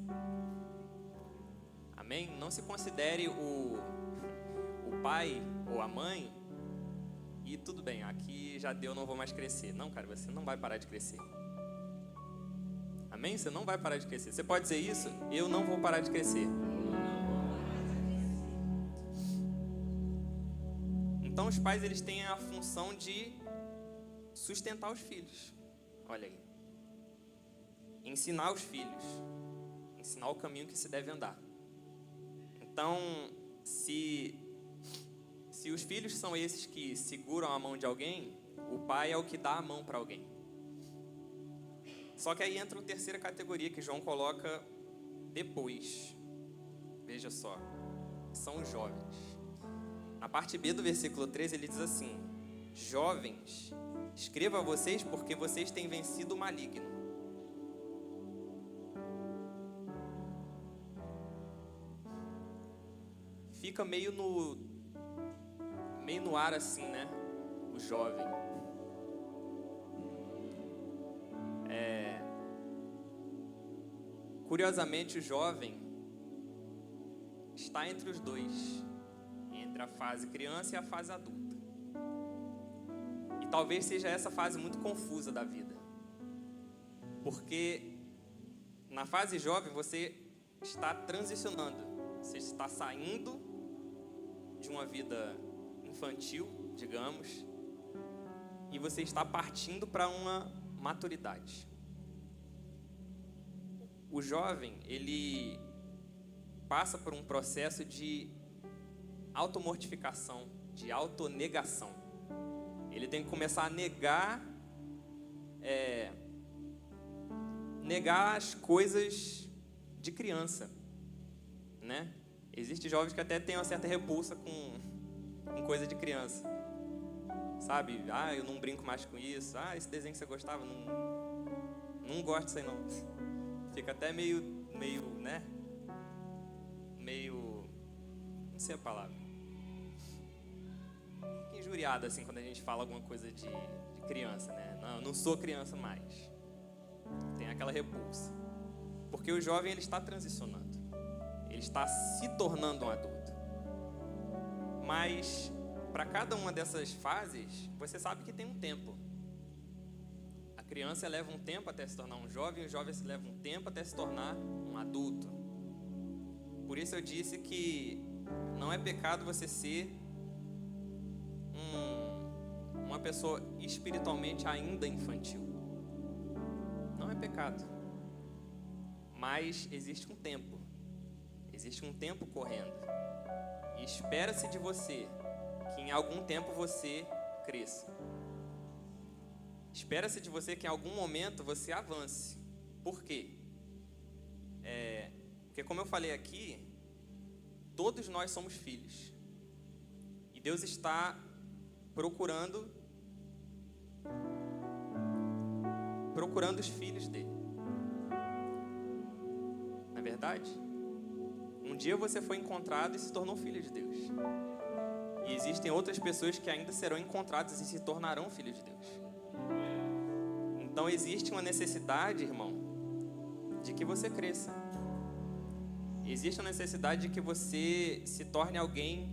Amém? Não se considere o pai ou a mãe e tudo bem, aqui já deu, não vou mais crescer. Não, cara, você não vai parar de crescer. Amém? Você não vai parar de crescer. Você pode dizer isso? Eu não vou parar de crescer. Então os pais, eles têm a função de sustentar os filhos. Olha aí. Ensinar os filhos. Ensinar o caminho que se deve andar. Então, se os filhos são esses que seguram a mão de alguém, o pai é o que dá a mão para alguém. Só que aí entra uma terceira categoria que João coloca depois. Veja só, são os jovens. Na parte B do versículo 13 ele diz assim: Jovens, escrevo a vocês porque vocês têm vencido o maligno. Fica meio no ar assim, né? O jovem. Curiosamente, o jovem está entre os dois, entre a fase criança e a fase adulta. E talvez seja essa fase muito confusa da vida. Porque na fase jovem você está transicionando, você está saindo de uma vida infantil, digamos, e você está partindo para uma maturidade. O jovem, ele passa por um processo de automortificação, de autonegação. ele tem que começar a negar as coisas de criança, né? Existem jovens que até têm uma certa repulsa com coisa de criança, sabe? Ah, eu não brinco mais com isso. Ah, esse desenho que você gostava, não gosto disso aí não. Fica até meio, né? Meio, não sei a palavra. Fica injuriado assim quando a gente fala alguma coisa de criança, né? Não, eu não sou criança mais. Tem aquela repulsa. Porque o jovem, ele está transicionando. Ele está se tornando um adulto. Mas, para cada uma dessas fases, você sabe que tem um tempo. A criança leva um tempo até se tornar um jovem, e o jovem leva um tempo até se tornar um adulto. Por isso eu disse que não é pecado você ser uma pessoa espiritualmente ainda infantil. Não é pecado. Mas existe um tempo. Existe um tempo correndo. E espera-se de você que em algum tempo você cresça. Espera-se de você que em algum momento você avance. Por quê? Porque como eu falei aqui, todos nós somos filhos. E Deus está procurando os filhos dele. Não é verdade? Um dia você foi encontrado e se tornou filho de Deus. E existem outras pessoas que ainda serão encontradas e se tornarão filhos de Deus. Então existe uma necessidade, irmão, de que você cresça. Existe uma necessidade de que você se torne alguém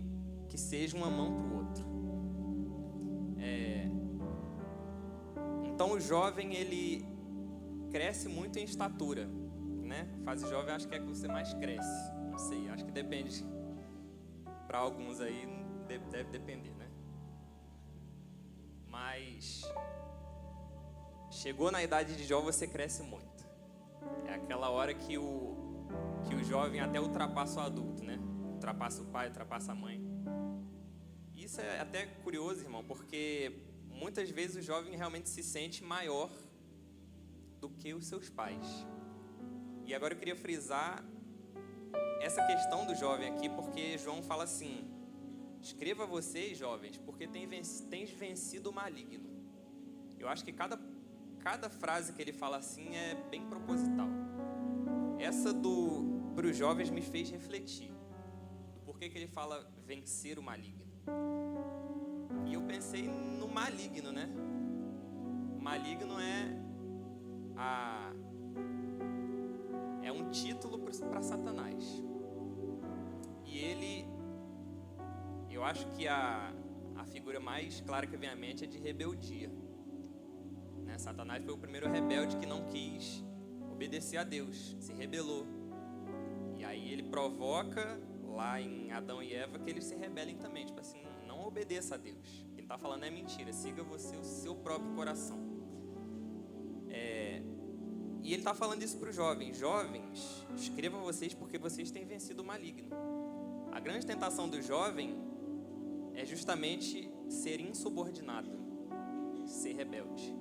que seja uma mão para o outro. Então o jovem, ele cresce muito em estatura, né? Fase jovem, acho que é que você mais cresce. Não sei, acho que depende. Para alguns aí deve depender, né? Mas chegou na idade de jovem, você cresce muito. É aquela hora que o jovem até ultrapassa o adulto, né? Ultrapassa o pai, ultrapassa a mãe. Isso é até curioso, irmão, porque muitas vezes o jovem realmente se sente maior do que os seus pais. E agora eu queria frisar essa questão do jovem aqui, porque João fala assim: escreva vocês, jovens, porque tens vencido o maligno. Eu acho que cada frase que ele fala assim é bem proposital. Essa para os jovens me fez refletir do porquê que ele fala vencer o maligno. E eu pensei no maligno, né? O maligno é um título para Satanás. E eu acho que a figura mais clara que vem à mente é de rebeldia, né? Satanás foi o primeiro rebelde que não quis obedecer a Deus, se rebelou. E aí ele provoca lá em Adão e Eva que eles se rebelem também, tipo assim, não obedeça a Deus. Ele está falando é mentira, siga você o seu próprio coração. E ele está falando isso para os jovens. Jovens, escreva vocês porque vocês têm vencido o maligno. A grande tentação do jovem é justamente ser insubordinado, ser rebelde.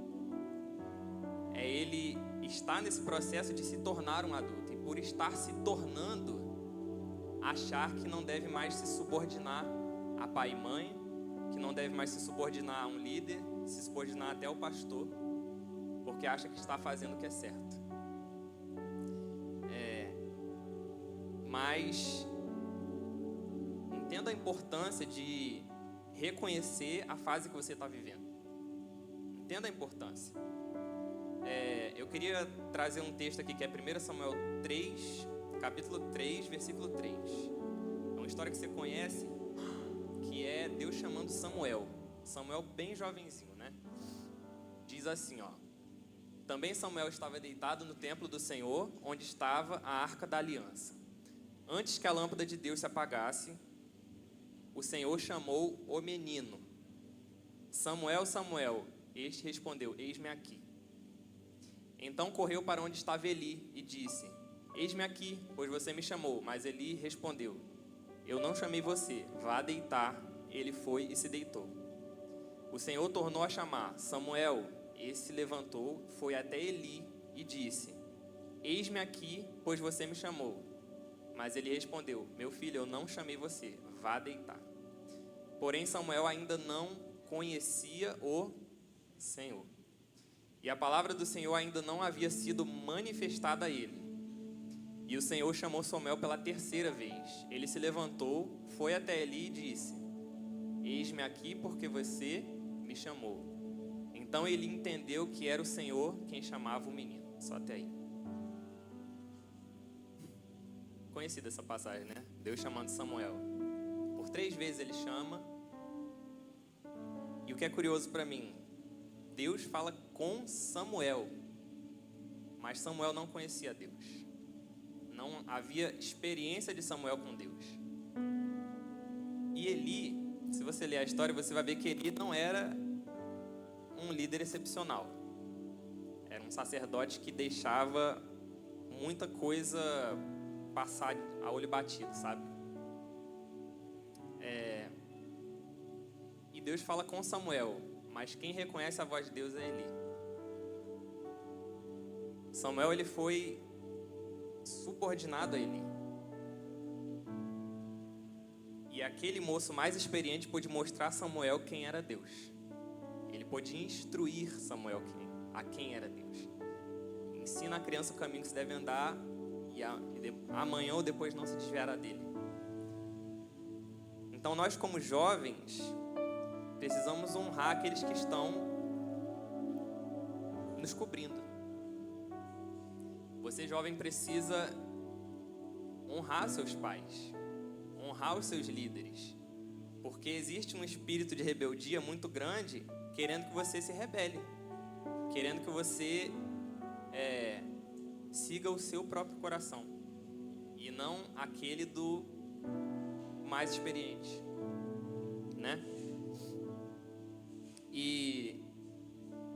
É ele estar nesse processo de se tornar um adulto. E por estar se tornando, achar que não deve mais se subordinar a pai e mãe, que não deve mais se subordinar a um líder, se subordinar até ao pastor, porque acha que está fazendo o que é certo. Mas entenda a importância de reconhecer a fase que você está vivendo. Entenda a importância. Eu queria trazer um texto aqui que é 1 Samuel 3, capítulo 3, versículo 3. É uma história que você conhece, que é Deus chamando Samuel. Samuel bem jovenzinho, né? Diz assim, ó: também Samuel estava deitado no templo do Senhor, onde estava a arca da aliança. Antes que a lâmpada de Deus se apagasse, o Senhor chamou o menino: Samuel, Samuel. Este respondeu: eis-me aqui. Então correu para onde estava Eli e disse: eis-me aqui, pois você me chamou. Mas Eli respondeu: eu não chamei você, vá deitar. Ele foi e se deitou. O Senhor tornou a chamar: Samuel. Esse se levantou, foi até Eli e disse: Eis-me aqui, pois você me chamou. Mas ele respondeu: Meu filho, eu não chamei você, vá deitar. Porém, Samuel ainda não conhecia o Senhor. E a palavra do Senhor ainda não havia sido manifestada a ele. E o Senhor chamou Samuel pela terceira vez. Ele se levantou, foi até Eli e disse: Eis-me aqui, porque você me chamou. Então ele entendeu que era o Senhor quem chamava o menino. Só até aí. Conhecida essa passagem, né? Deus chamando Samuel. Por 3 vezes ele chama. E o que é curioso para mim, Deus fala com Samuel, mas Samuel não conhecia Deus. Não havia experiência de Samuel com Deus. E Eli, se você ler a história, você vai ver que Eli não era um líder excepcional. Era um sacerdote que deixava muita coisa passar a olho batido, sabe? E Deus fala com Samuel, mas quem reconhece a voz de Deus é Eli. Samuel, ele foi subordinado a Eli. E aquele moço mais experiente pôde mostrar a Samuel quem era Deus. Ele pôde instruir Samuel a quem era Deus. Ensina a criança o caminho que se deve andar e amanhã ou depois não se desviará dele. Então nós, como jovens, precisamos honrar aqueles que estão nos cobrindo. Você, jovem, precisa honrar seus pais, honrar os seus líderes, porque existe um espírito de rebeldia muito grande, querendo que você se rebele, querendo que você siga o seu próprio coração e não aquele do mais experiente, né? E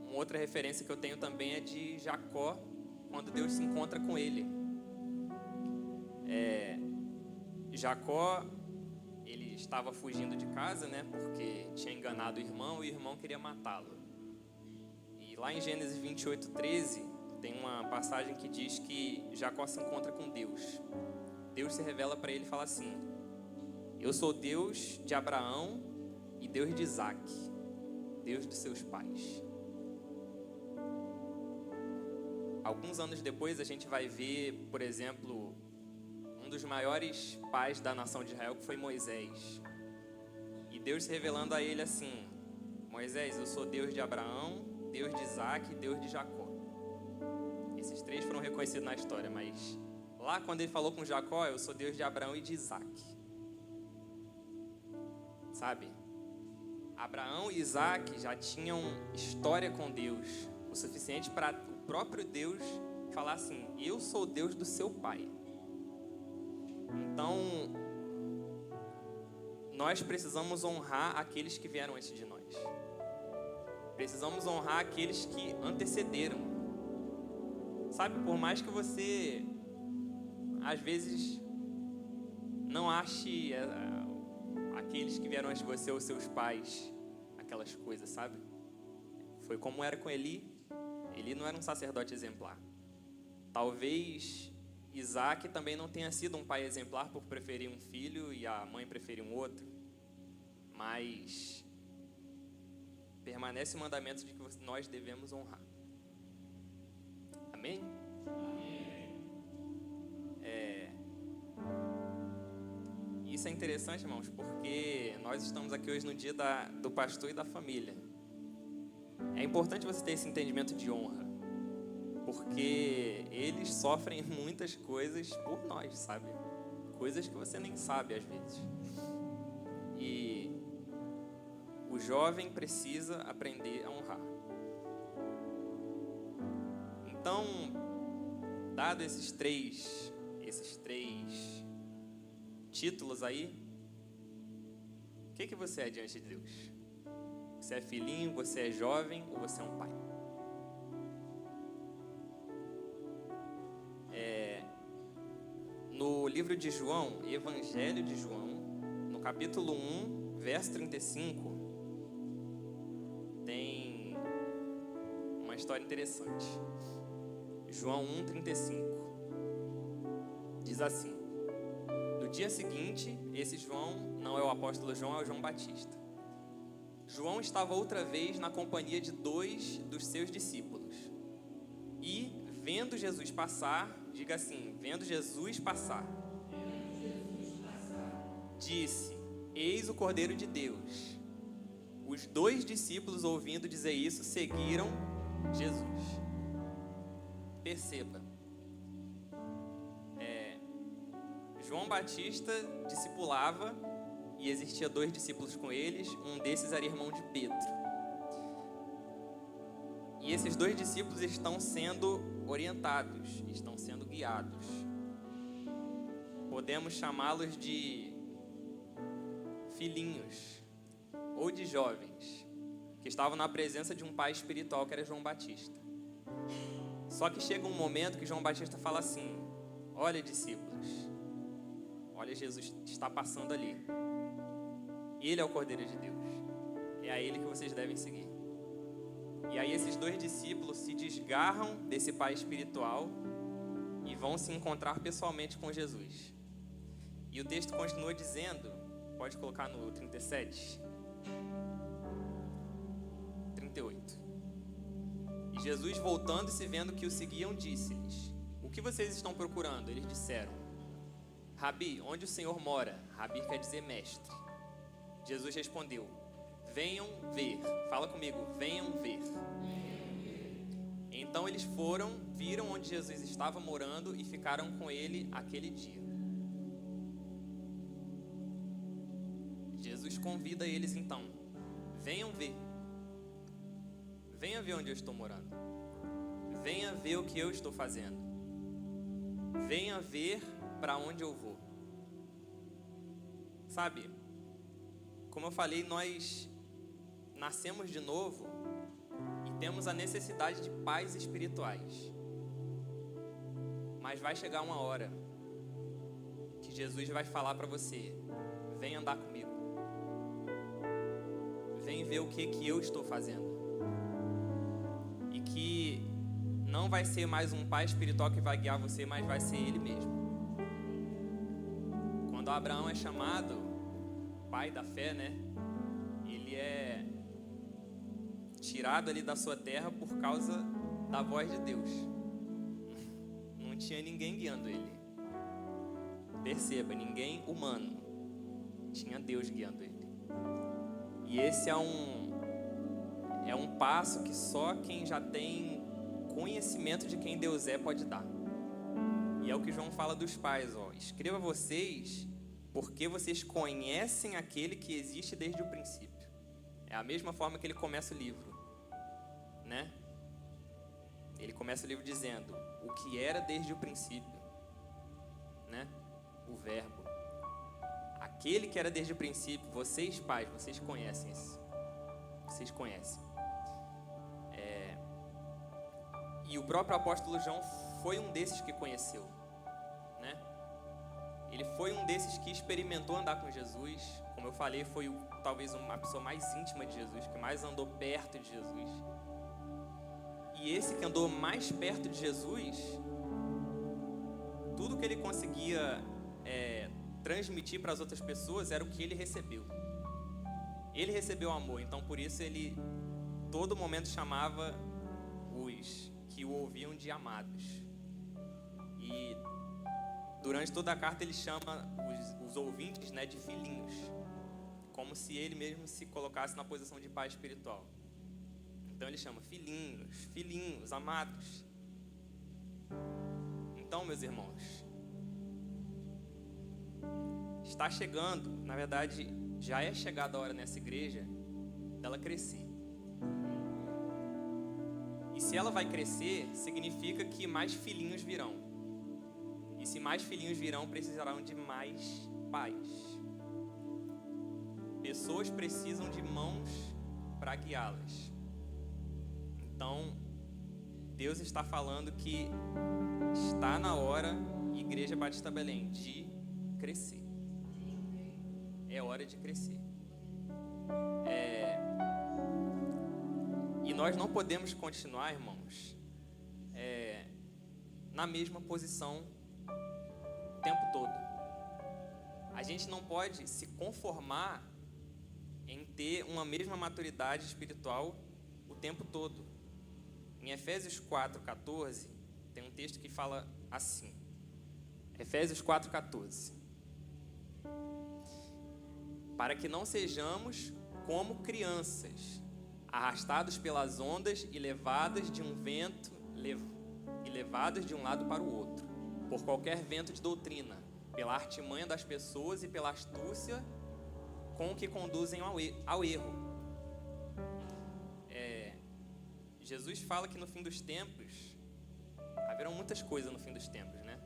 uma outra referência que eu tenho também é de Jacó, quando Deus se encontra com ele. Jacó, ele estava fugindo de casa, né? Porque tinha enganado o irmão e o irmão queria matá-lo. E lá em Gênesis 28:13, tem uma passagem que diz que Jacó se encontra com Deus. Deus se revela para ele e fala assim: Eu sou Deus de Abraão e Deus de Isaac, Deus dos seus pais. Alguns anos depois a gente vai ver, por exemplo, um dos maiores pais da nação de Israel, que foi Moisés. E Deus se revelando a ele assim: Moisés, eu sou Deus de Abraão, Deus de Isaac e Deus de Jacó. Esses 3 foram reconhecidos na história, mas lá quando ele falou com Jacó, eu sou Deus de Abraão e de Isaac. Sabe? Abraão e Isaac já tinham história com Deus o suficiente para o próprio Deus falar assim: eu sou Deus do seu pai. Então, nós precisamos honrar aqueles que vieram antes de nós. Precisamos honrar aqueles que antecederam. Sabe, por mais que você, às vezes, não ache aqueles que vieram antes de você, os seus pais, aquelas coisas, sabe? Foi como era com Eli. Eli não era um sacerdote exemplar. Talvez Isaac também não tenha sido um pai exemplar por preferir um filho e a mãe preferir um outro. Mas permanece o mandamento de que nós devemos honrar. Amém? Isso é interessante, irmãos, porque nós estamos aqui hoje no dia do pastor e da família. É importante você ter esse entendimento de honra, porque eles sofrem muitas coisas por nós, sabe? Coisas que você nem sabe às vezes. E o jovem precisa aprender a honrar. Então, dado esses três títulos aí, o que você é diante de Deus? Você é filhinho, você é jovem ou você é um pai? No livro de João, Evangelho de João, no capítulo 1, verso 35, história interessante. João 1,35 diz assim: no dia seguinte, esse João não é o apóstolo João, é o João Batista. João estava outra vez na companhia de 2 dos seus discípulos. E, vendo Jesus passar, diga assim, vendo Jesus passar, disse: eis o Cordeiro de Deus. Os 2 discípulos, ouvindo dizer isso, seguiram Jesus. Perceba, João Batista discipulava e existia 2 discípulos com eles, um desses era irmão de Pedro. E esses 2 discípulos estão sendo orientados, estão sendo guiados. Podemos chamá-los de filhinhos ou de jovens que estavam na presença de um pai espiritual que era João Batista. Só que chega um momento que João Batista fala assim: olha, discípulos, olha, Jesus está passando ali. Ele é o Cordeiro de Deus. É a ele que vocês devem seguir. E aí esses 2 discípulos se desgarram desse pai espiritual e vão se encontrar pessoalmente com Jesus. E o texto continua dizendo, pode colocar no 37, 38. E Jesus, voltando e se vendo que o seguiam, disse-lhes: o que vocês estão procurando? Eles disseram: Rabi, onde o Senhor mora? Rabi quer dizer mestre. Jesus respondeu: venham ver. Fala comigo, venham ver. Então eles foram, viram onde Jesus estava morando e ficaram com ele aquele dia. Jesus convida eles então: venham ver. Venha ver onde eu estou morando. Venha ver o que eu estou fazendo. Venha ver para onde eu vou. Sabe, como eu falei, nós nascemos de novo e temos a necessidade de pais espirituais. Mas vai chegar uma hora que Jesus vai falar para você: vem andar comigo. Vem ver o que eu estou fazendo. E que não vai ser mais um pai espiritual que vai guiar você, mas vai ser ele mesmo. Quando Abraão é chamado pai da fé, né? Ele é tirado ali da sua terra por causa da voz de Deus. Não tinha ninguém guiando ele. Perceba, ninguém humano. Tinha Deus guiando ele. E esse é um passo que só quem já tem conhecimento de quem Deus é pode dar. E é o que João fala dos pais, ó. Escreva vocês porque vocês conhecem aquele que existe desde o princípio. É a mesma forma que ele começa o livro, né? Ele começa o livro dizendo o que era desde o princípio, né? O verbo. Aquele que era desde o princípio, vocês pais, vocês conhecem isso. Vocês conhecem. E o próprio apóstolo João foi um desses que conheceu, né? Ele foi um desses que experimentou andar com Jesus. Como eu falei, foi talvez uma pessoa mais íntima de Jesus, que mais andou perto de Jesus. E esse que andou mais perto de Jesus, tudo que ele conseguia transmitir para as outras pessoas era o que ele recebeu. Ele recebeu amor, então por isso ele todo momento chamava os que o ouviam de amados. E durante toda a carta ele chama os ouvintes, né, de filhinhos, como se ele mesmo se colocasse na posição de pai espiritual. Então ele chama filhinhos, filhinhos, amados. Então, meus irmãos, está chegando, na verdade, já é chegada a hora nessa igreja dela crescer. E se ela vai crescer, significa que mais filhinhos virão. E se mais filhinhos virão, precisarão de mais pais. Pessoas precisam de mãos para guiá-las. Então, Deus está falando que está na hora, Igreja Batista Belém, de crescer. É hora de crescer. E E nós não podemos continuar, irmãos, na mesma posição o tempo todo. A gente não pode se conformar em ter uma mesma maturidade espiritual o tempo todo. Em Efésios 4:14, tem um texto que fala assim. Efésios 4:14. Para que não sejamos como crianças, arrastados pelas ondas e levadas de um vento e levadas de um lado para o outro, por qualquer vento de doutrina, pela artimanha das pessoas e pela astúcia com que conduzem ao erro. Jesus fala que no fim dos tempos haverão muitas coisas no fim dos tempos, né?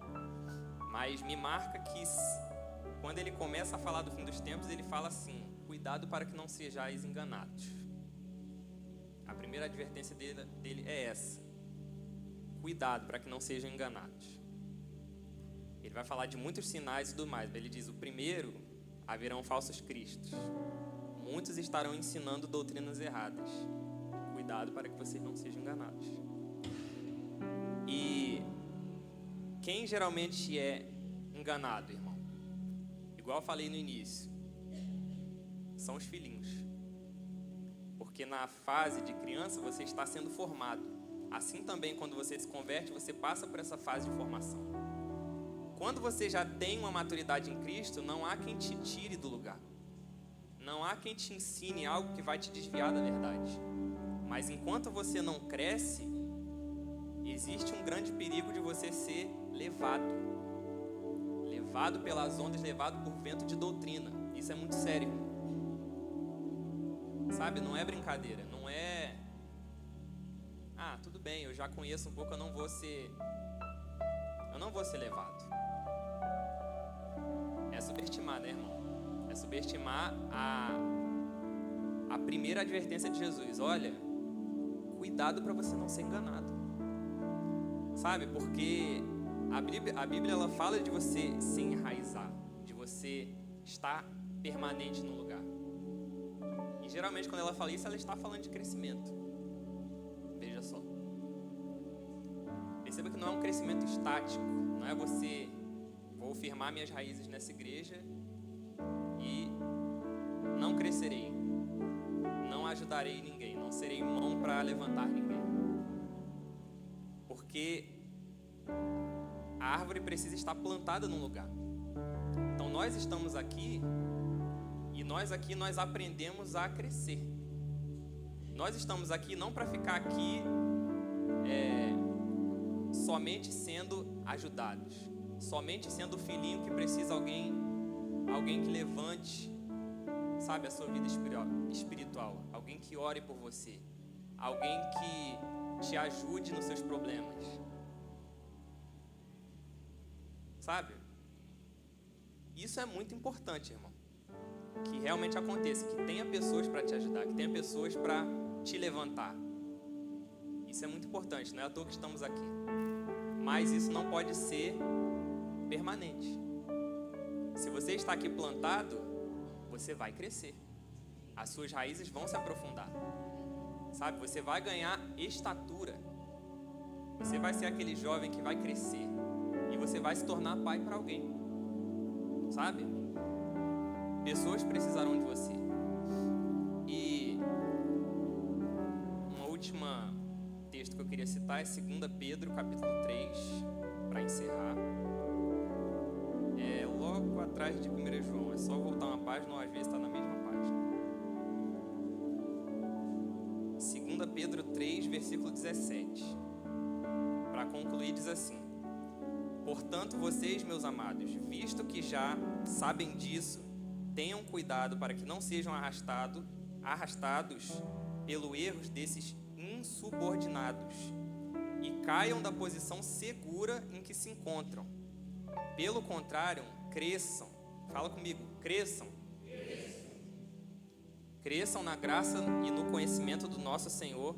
Mas me marca que quando ele começa a falar do fim dos tempos, ele fala assim: cuidado para que não sejais enganados. A primeira advertência dele é essa: cuidado para que não sejam enganados. Ele vai falar de muitos sinais e tudo mais. Ele diz: o primeiro, haverão falsos cristos. Muitos estarão ensinando doutrinas erradas. Cuidado para que vocês não sejam enganados. E quem geralmente é enganado, irmão? Igual eu falei no início, são os filhinhos. Porque na fase de criança você está sendo formado. Assim também, quando você se converte, você passa por essa fase de formação. Quando você já tem uma maturidade em Cristo, não há quem te tire do lugar. Não há quem te ensine algo que vai te desviar da verdade. Mas enquanto você não cresce, existe um grande perigo de você ser levado pelas ondas, levado por vento de doutrina. Isso é muito sério. Sabe, não é brincadeira, não é... tudo bem, eu já conheço um pouco, eu não vou ser levado. É subestimar, né, irmão? É subestimar a primeira advertência de Jesus. Olha, cuidado para você não ser enganado. Sabe, porque a Bíblia ela fala de você se enraizar, de você estar permanente no lugar. E geralmente quando ela fala isso, ela está falando de crescimento. Veja só. Perceba que não é um crescimento estático. Não é você, vou firmar minhas raízes nessa igreja e não crescerei. Não ajudarei ninguém. Não serei mão para levantar ninguém. Porque a árvore precisa estar plantada num lugar. Então nós estamos aqui e nós aprendemos a crescer. Nós estamos aqui não para ficar aqui somente sendo ajudados, somente sendo o filhinho que precisa alguém que levante, sabe, a sua vida espiritual, alguém que ore por você, alguém que te ajude nos seus problemas. Sabe? Isso é muito importante, irmão. Que realmente aconteça, que tenha pessoas para te ajudar, que tenha pessoas para te levantar. Isso é muito importante, não é à toa que estamos aqui. Mas isso não pode ser permanente. Se você está aqui plantado, você vai crescer. As suas raízes vão se aprofundar. Sabe? Você vai ganhar estatura. Você vai ser aquele jovem que vai crescer. E você vai se tornar pai para alguém. Sabe? Pessoas precisarão de você. E uma última texto que eu queria citar é 2 Pedro, capítulo 3, para encerrar. É logo atrás de 1 João. É só voltar uma página ou às vezes está na mesma página. 2 Pedro 3, versículo 17. Para concluir, diz assim: portanto, vocês, meus amados, visto que já sabem disso, tenham cuidado para que não sejam arrastados pelo erro desses insubordinados e caiam da posição segura em que se encontram. Pelo contrário, cresçam. Fala comigo, cresçam. Cresçam na graça e no conhecimento do nosso Senhor,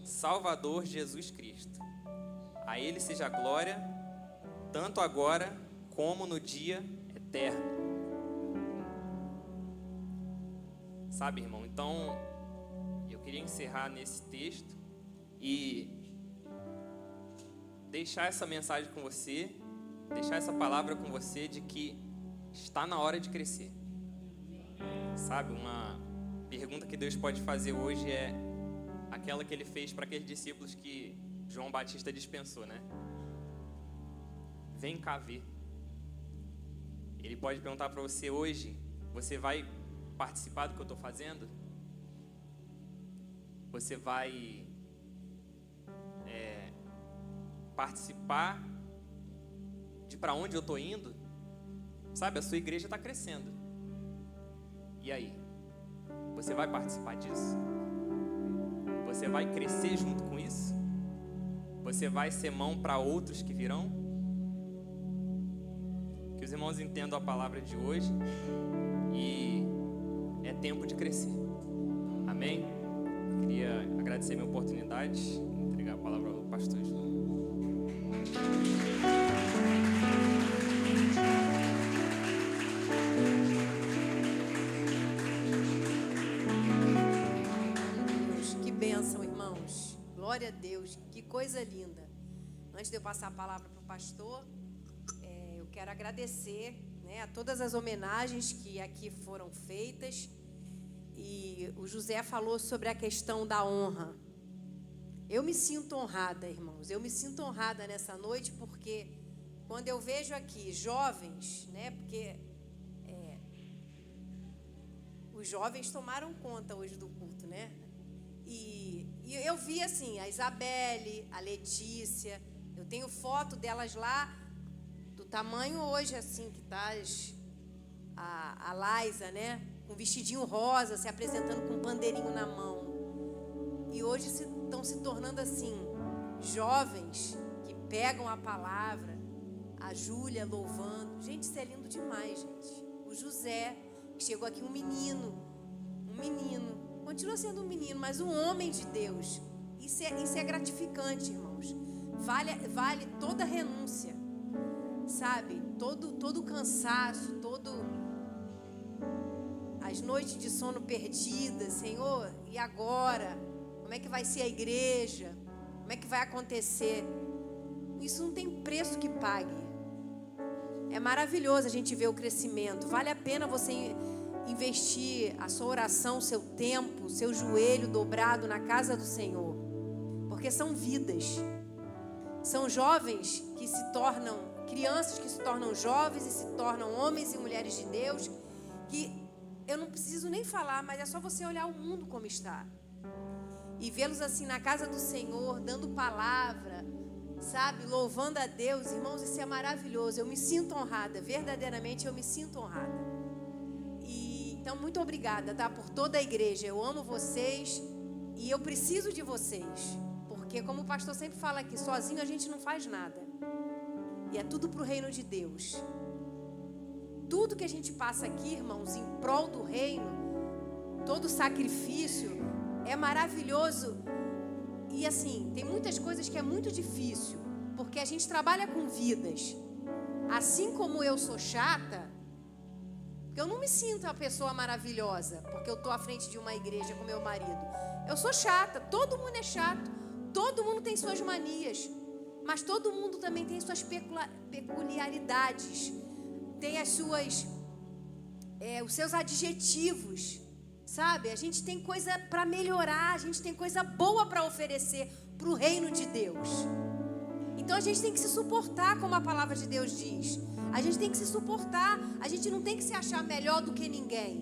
Salvador Jesus Cristo. A Ele seja a glória, tanto agora como no dia eterno. Sabe, irmão? Então, eu queria encerrar nesse texto e deixar essa mensagem com você, deixar essa palavra com você de que está na hora de crescer. Sabe, uma pergunta que Deus pode fazer hoje é aquela que Ele fez para aqueles discípulos que João Batista dispensou, né? Vem cá ver. Ele pode perguntar para você hoje: você vai participar do que eu estou fazendo? Você vai participar de para onde eu estou indo? Sabe, a sua igreja está crescendo. E aí? Você vai participar disso? Você vai crescer junto com isso? Você vai ser mão para outros que virão? Que os irmãos entendam a palavra de hoje e é tempo de crescer. Amém? Eu queria agradecer a minha oportunidade de entregar a palavra ao pastor João. Que bênção, irmãos. Glória a Deus, que coisa linda. Antes de eu passar a palavra para o pastor, eu quero agradecer, né, a todas as homenagens que aqui foram feitas. E o José falou sobre a questão da honra. Eu me sinto honrada, irmãos. Eu me sinto honrada nessa noite porque quando eu vejo aqui jovens, né, porque os jovens tomaram conta hoje do culto, né? E eu vi assim, a Isabelle, a Letícia, eu tenho foto delas lá, do tamanho hoje assim, que tá a Laisa, né? Com um vestidinho rosa, se apresentando com um pandeirinho na mão. E hoje estão se tornando assim, jovens que pegam a palavra, a Júlia louvando. Gente, isso é lindo demais, gente. O José, que chegou aqui um menino, continua sendo um menino, mas um homem de Deus. Isso é gratificante, irmãos. Vale toda renúncia, sabe? Todo cansaço, as noites de sono perdidas. Senhor, e agora? Como é que vai ser a igreja? Como é que vai acontecer? Isso não tem preço que pague. É maravilhoso a gente ver o crescimento. Vale a pena você investir a sua oração, seu tempo, seu joelho dobrado na casa do Senhor. Porque são vidas. São jovens que se tornam, crianças que se tornam jovens e se tornam homens e mulheres de Deus, que eu não preciso nem falar, mas é só você olhar o mundo como está. E vê-los assim na casa do Senhor, dando palavra, sabe, louvando a Deus. Irmãos, isso é maravilhoso. Eu me sinto honrada, verdadeiramente eu me sinto honrada. E então, muito obrigada, tá, por toda a igreja. Eu amo vocês e eu preciso de vocês. Porque, como o pastor sempre fala aqui, sozinho a gente não faz nada. E é tudo para o reino de Deus. Tudo que a gente passa aqui, irmãos, em prol do reino, todo sacrifício é maravilhoso. E assim, tem muitas coisas que é muito difícil, porque a gente trabalha com vidas. Assim como eu sou chata, porque eu não me sinto uma pessoa maravilhosa, porque eu estou à frente de uma igreja com meu marido. Eu sou chata, todo mundo é chato, todo mundo tem suas manias, mas todo mundo também tem suas peculiaridades, tem as suas, os seus adjetivos, sabe? A gente tem coisa para melhorar, a gente tem coisa boa para oferecer para o reino de Deus. Então a gente tem que se suportar, como a palavra de Deus diz. A gente tem que se suportar, a gente não tem que se achar melhor do que ninguém.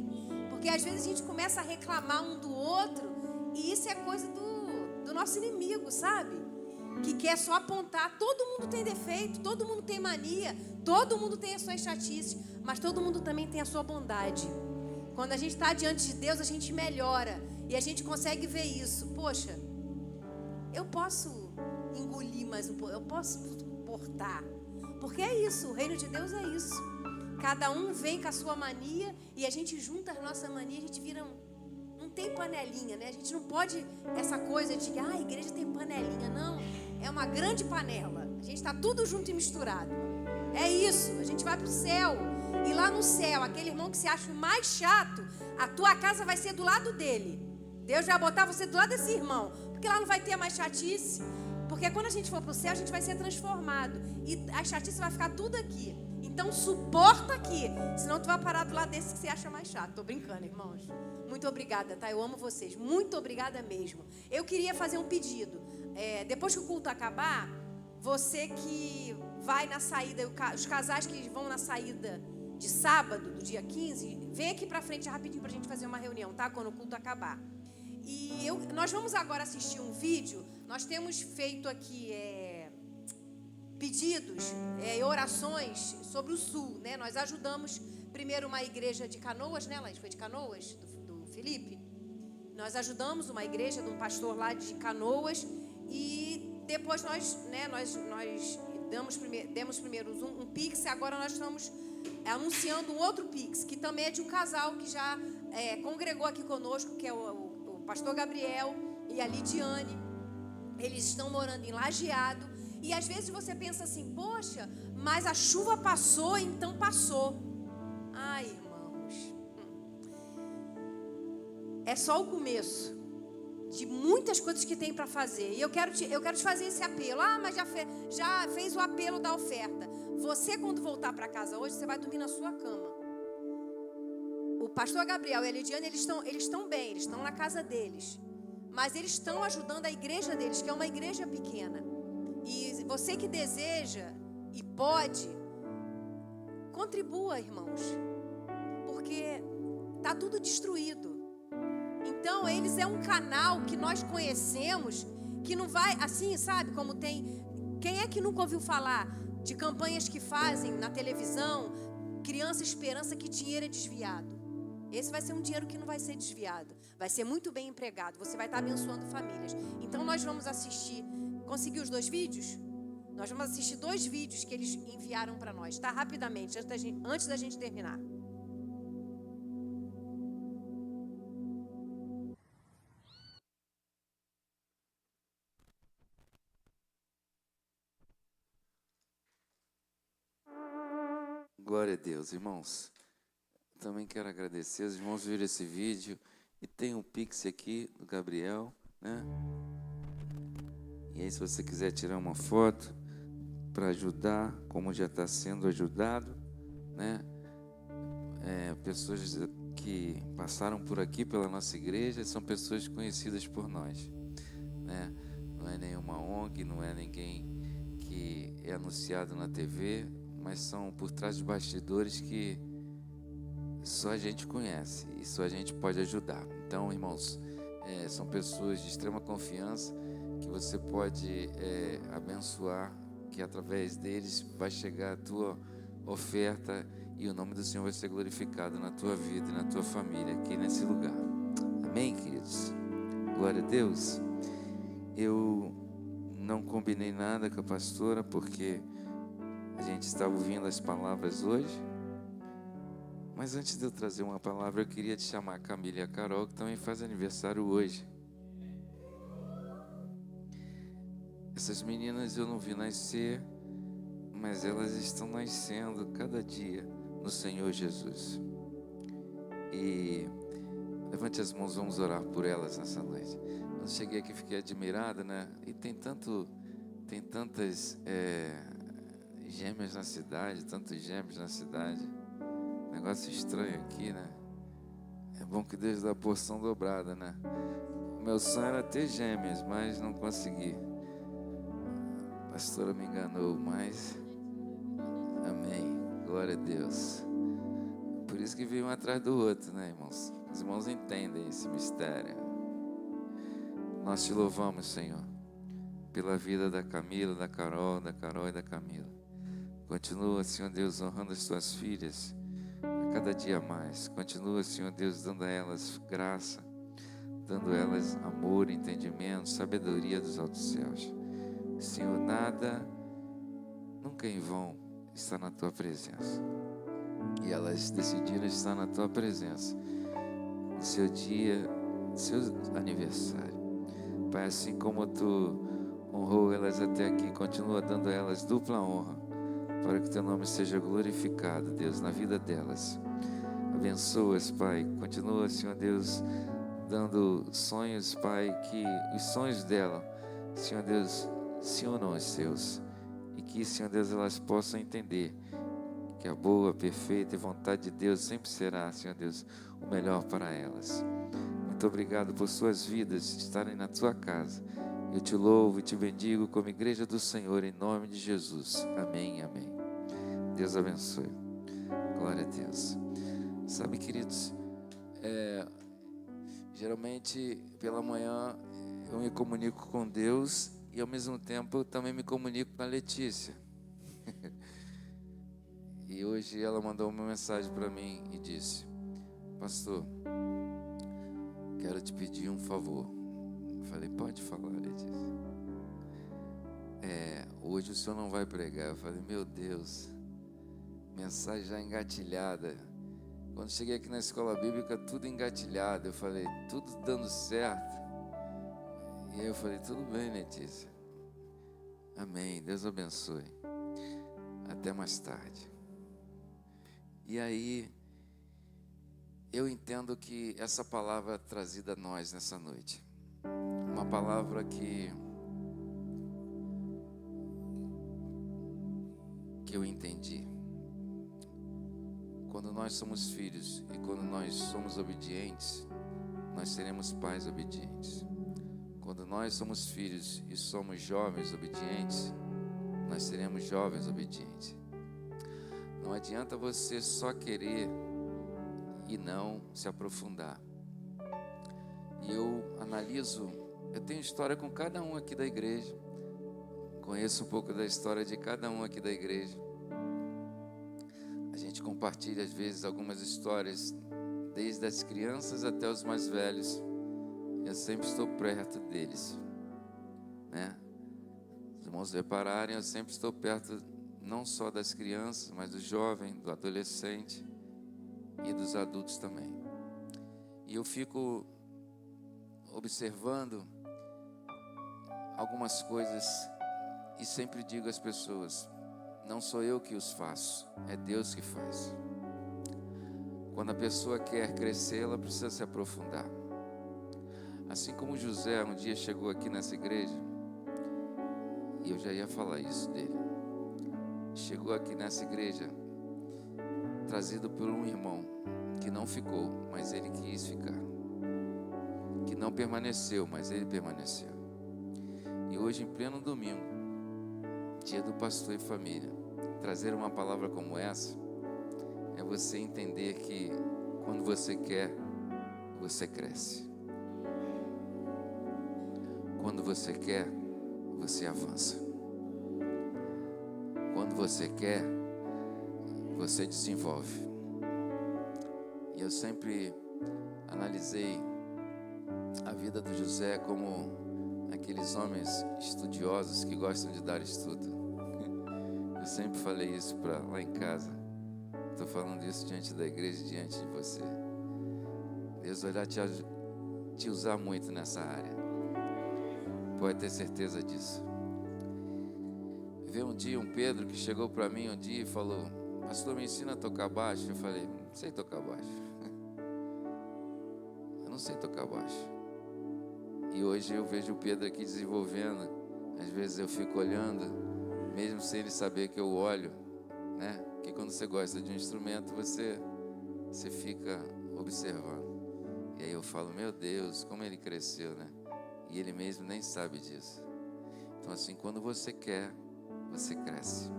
Porque às vezes a gente começa a reclamar um do outro, e isso é coisa do nosso inimigo, sabe? Que quer só apontar. Todo mundo tem defeito, todo mundo tem mania, todo mundo tem as suas chatices, mas todo mundo também tem a sua bondade. Quando a gente está diante de Deus, a gente melhora e a gente consegue ver isso. Poxa, eu posso engolir mais um pouco, eu posso suportar, porque é isso, o reino de Deus é isso. Cada um vem com a sua mania e a gente junta as nossas manias, a gente vira não tem panelinha, né? A gente não pode essa coisa de que a igreja tem panelinha, não, é uma grande panela, a gente está tudo junto e misturado. É isso, a gente vai para o céu. E lá no céu, aquele irmão que se acha o mais chato, a tua casa vai ser do lado dele. Deus vai botar você do lado desse irmão, porque lá não vai ter mais chatice. Porque quando a gente for para o céu, a gente vai ser transformado. E a chatice vai ficar tudo aqui. Então suporta aqui. Senão tu vai parar do lado desse que você acha mais chato. Tô brincando, irmãos. Muito obrigada, tá? Eu amo vocês. Muito obrigada mesmo. Eu queria fazer um pedido. Depois que o culto acabar, você que vai na saída, os casais que vão na saída de sábado, do dia 15, vem aqui pra frente rapidinho pra gente fazer uma reunião, tá? Quando o culto acabar. E nós vamos agora assistir um vídeo. Nós temos feito aqui pedidos e orações sobre o Sul, né? Nós ajudamos primeiro uma igreja de Canoas, né, Laís? Foi de Canoas, do Felipe? Nós ajudamos uma igreja de um pastor lá de Canoas e depois nós demos primeiro um Pix e agora nós estamos anunciando um outro Pix, que também é de um casal que já congregou aqui conosco, que é o pastor Gabriel e a Lidiane. Eles estão morando em Lajeado. E às vezes você pensa assim, poxa, mas a chuva passou, então passou. Ai, irmãos, é só o começo de muitas coisas que tem para fazer. E eu quero te fazer esse apelo. Mas já fez o apelo da oferta. Você, quando voltar para casa hoje, você vai dormir na sua cama. O pastor Gabriel e a Lidiane, eles estão bem, eles estão na casa deles. Mas eles estão ajudando a igreja deles, que é uma igreja pequena. E você que deseja e pode, contribua, irmãos. Porque está tudo destruído. Então, eles é um canal que nós conhecemos, que não vai, assim, sabe, como tem... Quem é que nunca ouviu falar de campanhas que fazem na televisão, Criança Esperança, que dinheiro é desviado? Esse vai ser um dinheiro que não vai ser desviado. Vai ser muito bem empregado. Você vai estar abençoando famílias. Então, nós vamos assistir... Conseguiu os 2 vídeos? Nós vamos assistir 2 vídeos que eles enviaram para nós, tá? Rapidamente, antes da gente terminar. Glória a Deus, irmãos. Também quero agradecer. Os irmãos viram esse vídeo e tem um Pix aqui do Gabriel, né? E aí, se você quiser tirar uma foto para ajudar, como já está sendo ajudado, né? Pessoas que passaram por aqui pela nossa igreja são pessoas conhecidas por nós, né? Não é nenhuma ONG, não é ninguém que é anunciado na TV, mas são por trás de bastidores que só a gente conhece e só a gente pode ajudar. Então, irmãos, são pessoas de extrema confiança que você pode abençoar, que através deles vai chegar a tua oferta e o nome do Senhor vai ser glorificado na tua vida e na tua família aqui nesse lugar. Amém, queridos? Glória a Deus. Eu não combinei nada com a pastora porque a gente estava ouvindo as palavras hoje. Mas antes de eu trazer uma palavra, eu queria te chamar a Camila e a Carol, que também faz aniversário hoje. Essas meninas eu não vi nascer, mas elas estão nascendo cada dia no Senhor Jesus. E levante as mãos, vamos orar por elas nessa noite. Quando cheguei aqui fiquei admirado, né? E tem tantas gêmeas na cidade, tantos gêmeos na cidade. Negócio estranho aqui, né? É bom que Deus dá a porção dobrada, né? Meu sonho era ter gêmeas, mas não consegui. A pastora me enganou, mas... Amém. Glória a Deus. Por isso que veio um atrás do outro, né, irmãos? Os irmãos entendem esse mistério. Nós te louvamos, Senhor, pela vida da Camila, da Carol e da Camila. Continua, Senhor Deus, honrando as tuas filhas a cada dia mais. Continua, Senhor Deus, dando a elas graça, dando a elas amor, entendimento, sabedoria dos altos céus. Senhor, nada, nunca em vão, está na tua presença. E elas decidiram estar na tua presença no seu dia, no seu aniversário. Pai, assim como tu honrou elas até aqui, continua dando a elas dupla honra, para que teu nome seja glorificado, Deus, na vida delas. Abençoa-as, Pai. Continua, Senhor Deus, dando sonhos, Pai, que os sonhos dela, Senhor Deus, se unam aos seus. E que, Senhor Deus, elas possam entender que a boa, perfeita e vontade de Deus sempre será, Senhor Deus, o melhor para elas. Muito obrigado por suas vidas estarem na tua casa. Eu te louvo e te bendigo como igreja do Senhor, em nome de Jesus. Amém, amém. Deus abençoe. Glória a Deus. Sabe, queridos, geralmente pela manhã eu me comunico com Deus e ao mesmo tempo eu também me comunico com a Letícia. E hoje ela mandou uma mensagem para mim e disse: pastor, quero te pedir um favor. Eu falei: pode falar, Letícia. Hoje o senhor não vai pregar. Eu falei: meu Deus, mensagem já engatilhada. Quando cheguei aqui na escola bíblica, tudo engatilhado. Eu falei: tudo dando certo. E aí eu falei: tudo bem, Letícia. Amém, Deus abençoe. Até mais tarde. E aí, eu entendo que essa palavra trazida a nós nessa noite, uma palavra que eu entendi. Quando nós somos filhos e quando nós somos obedientes, nós seremos pais obedientes. Quando nós somos filhos e somos jovens obedientes, nós seremos jovens obedientes. Não adianta você só querer e não se aprofundar. E eu analiso, eu tenho história com cada um aqui da igreja. Conheço um pouco da história de cada um aqui da igreja. A gente compartilha às vezes algumas histórias, desde as crianças até os mais velhos. Eu sempre estou perto deles, né? Os irmãos repararem, eu sempre estou perto não só das crianças, mas do jovem, do adolescente e dos adultos também. E eu fico observando algumas coisas e sempre digo às pessoas: não sou eu que os faço, é Deus que faz. Quando a pessoa quer crescer, ela precisa se aprofundar. Assim como José um dia chegou aqui nessa igreja, e eu já ia falar isso dele. Chegou aqui nessa igreja trazido por um irmão que não ficou, mas ele quis ficar. Que não permaneceu, mas ele permaneceu. E hoje, em pleno domingo, dia do pastor e família, trazer uma palavra como essa é você entender que quando você quer, você cresce. Quando você quer, você avança. Quando você quer, você desenvolve. E eu sempre analisei a vida do José como aqueles homens estudiosos que gostam de dar estudo. Eu sempre falei isso lá em casa. Estou falando isso diante da igreja, diante de você. Deus vai te usar muito nessa área. Pode ter certeza disso. Veio um dia um Pedro que chegou para mim um dia e falou: pastor, me ensina a tocar baixo. Eu falei: não sei tocar baixo. Eu não sei tocar baixo. E hoje eu vejo o Pedro aqui desenvolvendo. Às vezes eu fico olhando, mesmo sem ele saber que eu olho, né? Porque quando você gosta de um instrumento, você fica observando. E aí eu falo: meu Deus, como ele cresceu, né? E ele mesmo nem sabe disso. Então, assim, quando você quer, você cresce.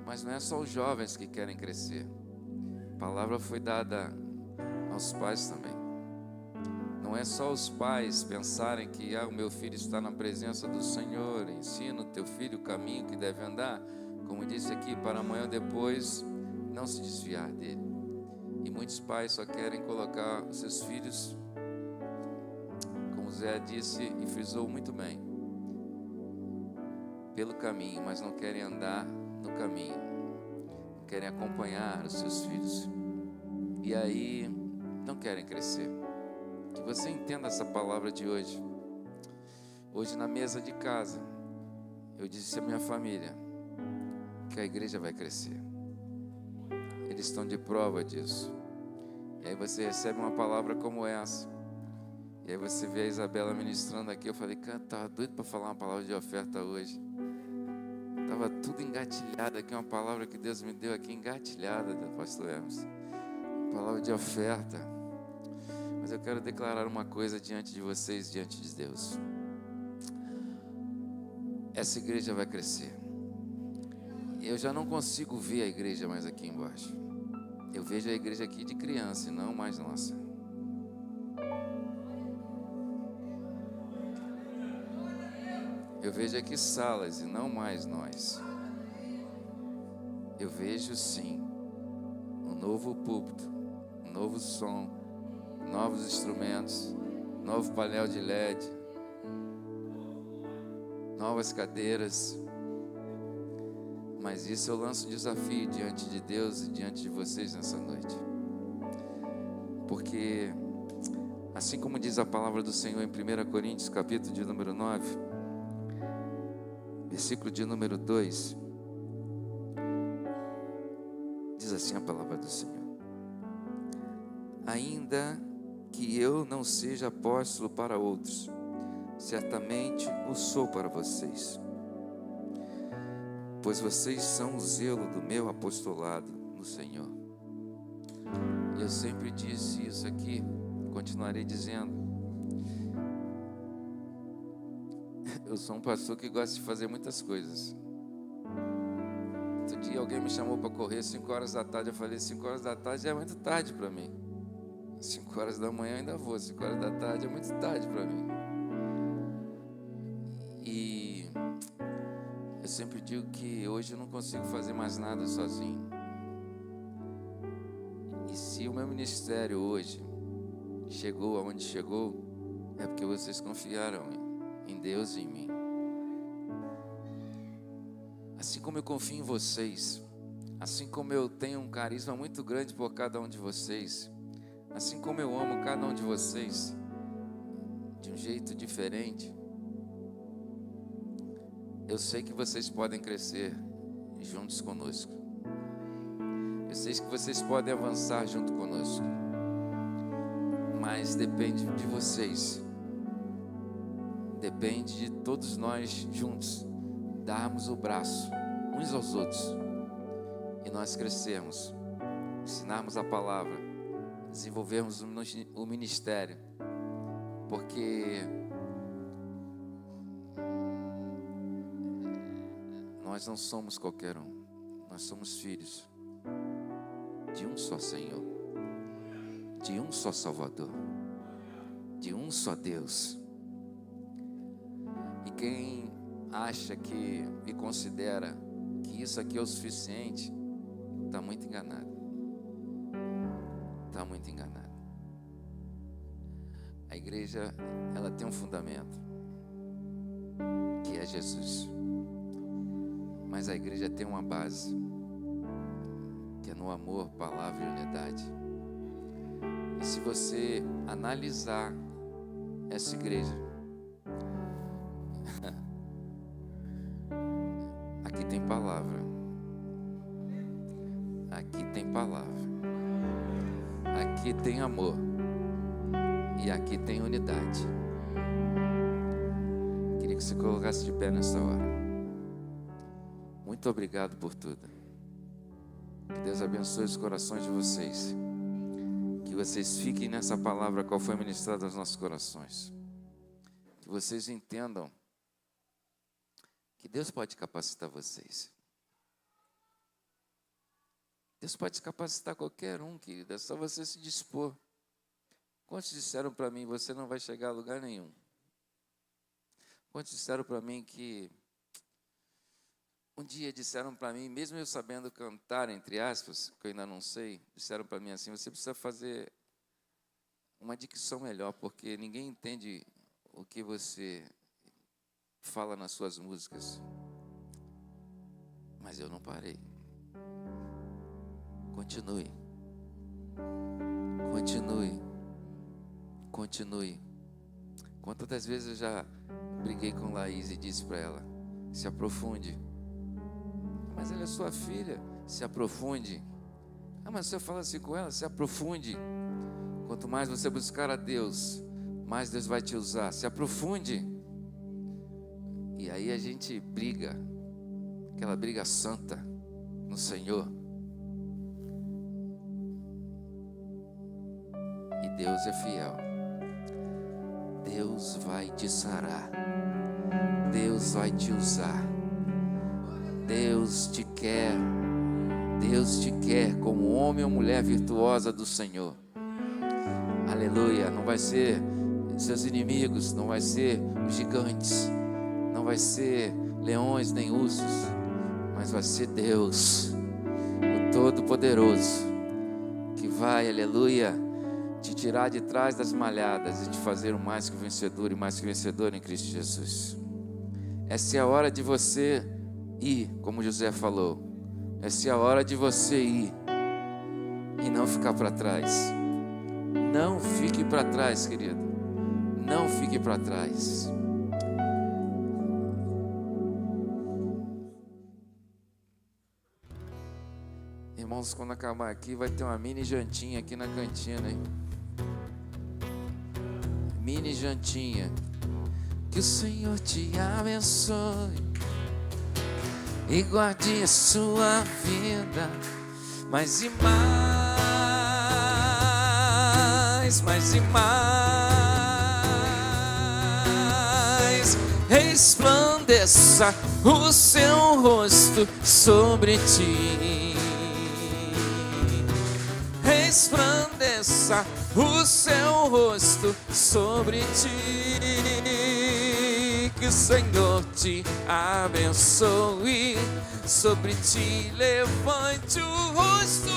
Mas não é só os jovens que querem crescer. A palavra foi dada aos pais também. Não é só os pais pensarem que o meu filho está na presença do Senhor, ensina o teu filho o caminho que deve andar, como disse aqui, para amanhã ou depois não se desviar dele. E muitos pais só querem colocar os seus filhos, como Zé disse e frisou muito bem, pelo caminho, mas não querem andar no caminho, não querem acompanhar os seus filhos, e aí não querem crescer. Que você entenda essa palavra de hoje. Hoje na mesa de casa, eu disse à minha família que a igreja vai crescer. Eles estão de prova disso. E aí você recebe uma palavra como essa, E aí você vê a Isabela ministrando aqui. Eu falei, cara, tava doido para falar uma palavra de oferta hoje. Tava tudo engatilhado aqui, uma palavra que Deus me deu aqui, engatilhada, pastor Hermes. Palavra de oferta. Mas eu quero declarar uma coisa diante de vocês, diante de Deus. Essa igreja vai crescer. Eu já não consigo ver a igreja mais aqui embaixo. Eu vejo a igreja aqui de criança e não mais nossa. Eu vejo aqui salas e não mais nós. Eu vejo sim um novo púlpito, um novo som, novos instrumentos, novo painel de LED, novas cadeiras. Mas isso eu lanço um desafio diante de Deus e diante de vocês nessa noite. Porque, assim como diz a palavra do Senhor em 1 Coríntios, capítulo de número 9, versículo de número 2, diz assim a palavra do Senhor: ainda que eu não seja apóstolo para outros, certamente o sou para vocês, pois vocês são o zelo do meu apostolado no Senhor. Eu sempre disse isso aqui, continuarei dizendo. Eu sou um pastor que gosta de fazer muitas coisas. Outro dia alguém me chamou para correr 5 horas da tarde. Eu falei, 5 horas da tarde é muito tarde para mim. 5 horas da manhã eu ainda vou, 5 horas da tarde é muito tarde para mim. E eu sempre digo que hoje eu não consigo fazer mais nada sozinho. E se o meu ministério hoje chegou aonde chegou, é porque vocês confiaram em Deus e em mim. Assim como eu confio em vocês, assim como eu tenho um carisma muito grande por cada um de vocês, assim como eu amo cada um de vocês de um jeito diferente, eu sei que vocês podem crescer juntos conosco. Eu sei que vocês podem avançar junto conosco. Mas depende de vocês. Depende de todos nós juntos darmos o braço uns aos outros e nós crescermos, ensinarmos a palavra, desenvolvermos o ministério, porque nós não somos qualquer um, nós somos filhos de um só Senhor, de um só Salvador, de um só Deus. E quem acha que e considera que isso aqui é o suficiente, está muito enganado. Está muito enganado. A igreja, ela tem um fundamento, que é Jesus. Mas a igreja tem uma base, que é no amor, palavra e unidade. E se você analisar essa igreja, aqui tem palavra, aqui tem palavra, aqui tem amor e aqui tem unidade. Queria que você colocasse de pé nessa hora. Muito obrigado por tudo. Que Deus abençoe os corações de vocês. Que vocês fiquem nessa palavra qual foi ministrada aos nossos corações. Que vocês entendam que Deus pode capacitar vocês. Deus pode capacitar qualquer um, querido. É só você se dispor. Quantos disseram para mim, você não vai chegar a lugar nenhum? Quantos disseram para mim que... Um dia disseram para mim, mesmo eu sabendo cantar, entre aspas, que eu ainda não sei, disseram para mim assim, você precisa fazer uma dicção melhor, porque ninguém entende o que você fala nas suas músicas. Mas eu não parei. Continue. Continue. Continue. Quantas vezes eu já briguei com Laís e disse para ela, se aprofunde. Mas ela é sua filha, se aprofunde. Ah, mas se eu falar assim com ela, se aprofunde. Quanto mais você buscar a Deus, mais Deus vai te usar. Se aprofunde. E aí a gente briga, aquela briga santa no Senhor. E Deus é fiel. Deus vai te sarar. Deus vai te usar. Deus te quer. Deus te quer como homem ou mulher virtuosa do Senhor. Aleluia. Não vai ser seus inimigos, não vai ser os gigantes, não vai ser leões nem ursos, mas vai ser Deus, o Todo-Poderoso, que vai, aleluia, te tirar de trás das malhadas e te fazer um mais que vencedor e mais que vencedor em Cristo Jesus. Essa é a hora de você ir, como José falou. Essa é a hora de você ir e não ficar para trás. Não fique para trás, querido. Não fique para trás. Irmãos, quando acabar aqui, vai ter uma mini jantinha aqui na cantina, hein? Mini jantinha. Que o Senhor te abençoe e guarde a sua vida mais e mais, mais e mais. Resplandeça o seu rosto sobre ti. Resplandeça o seu rosto sobre ti. Que o Senhor te abençoe, sobre ti levante o rosto,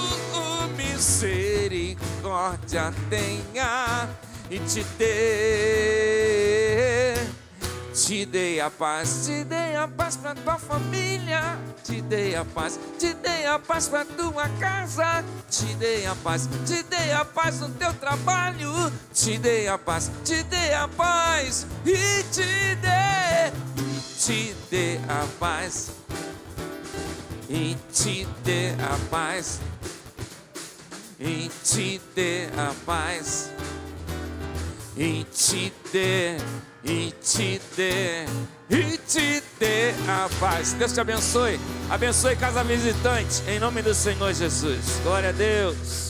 misericórdia tenha e te dê a paz, te dei a paz para tua família, te dei a paz para tua casa, te dei a paz no teu trabalho, te dei a paz e te dê a paz e te dê a paz e te dê a paz e te dê a paz. Deus te abençoe. Abençoe casa visitante, em nome do Senhor Jesus. Glória a Deus.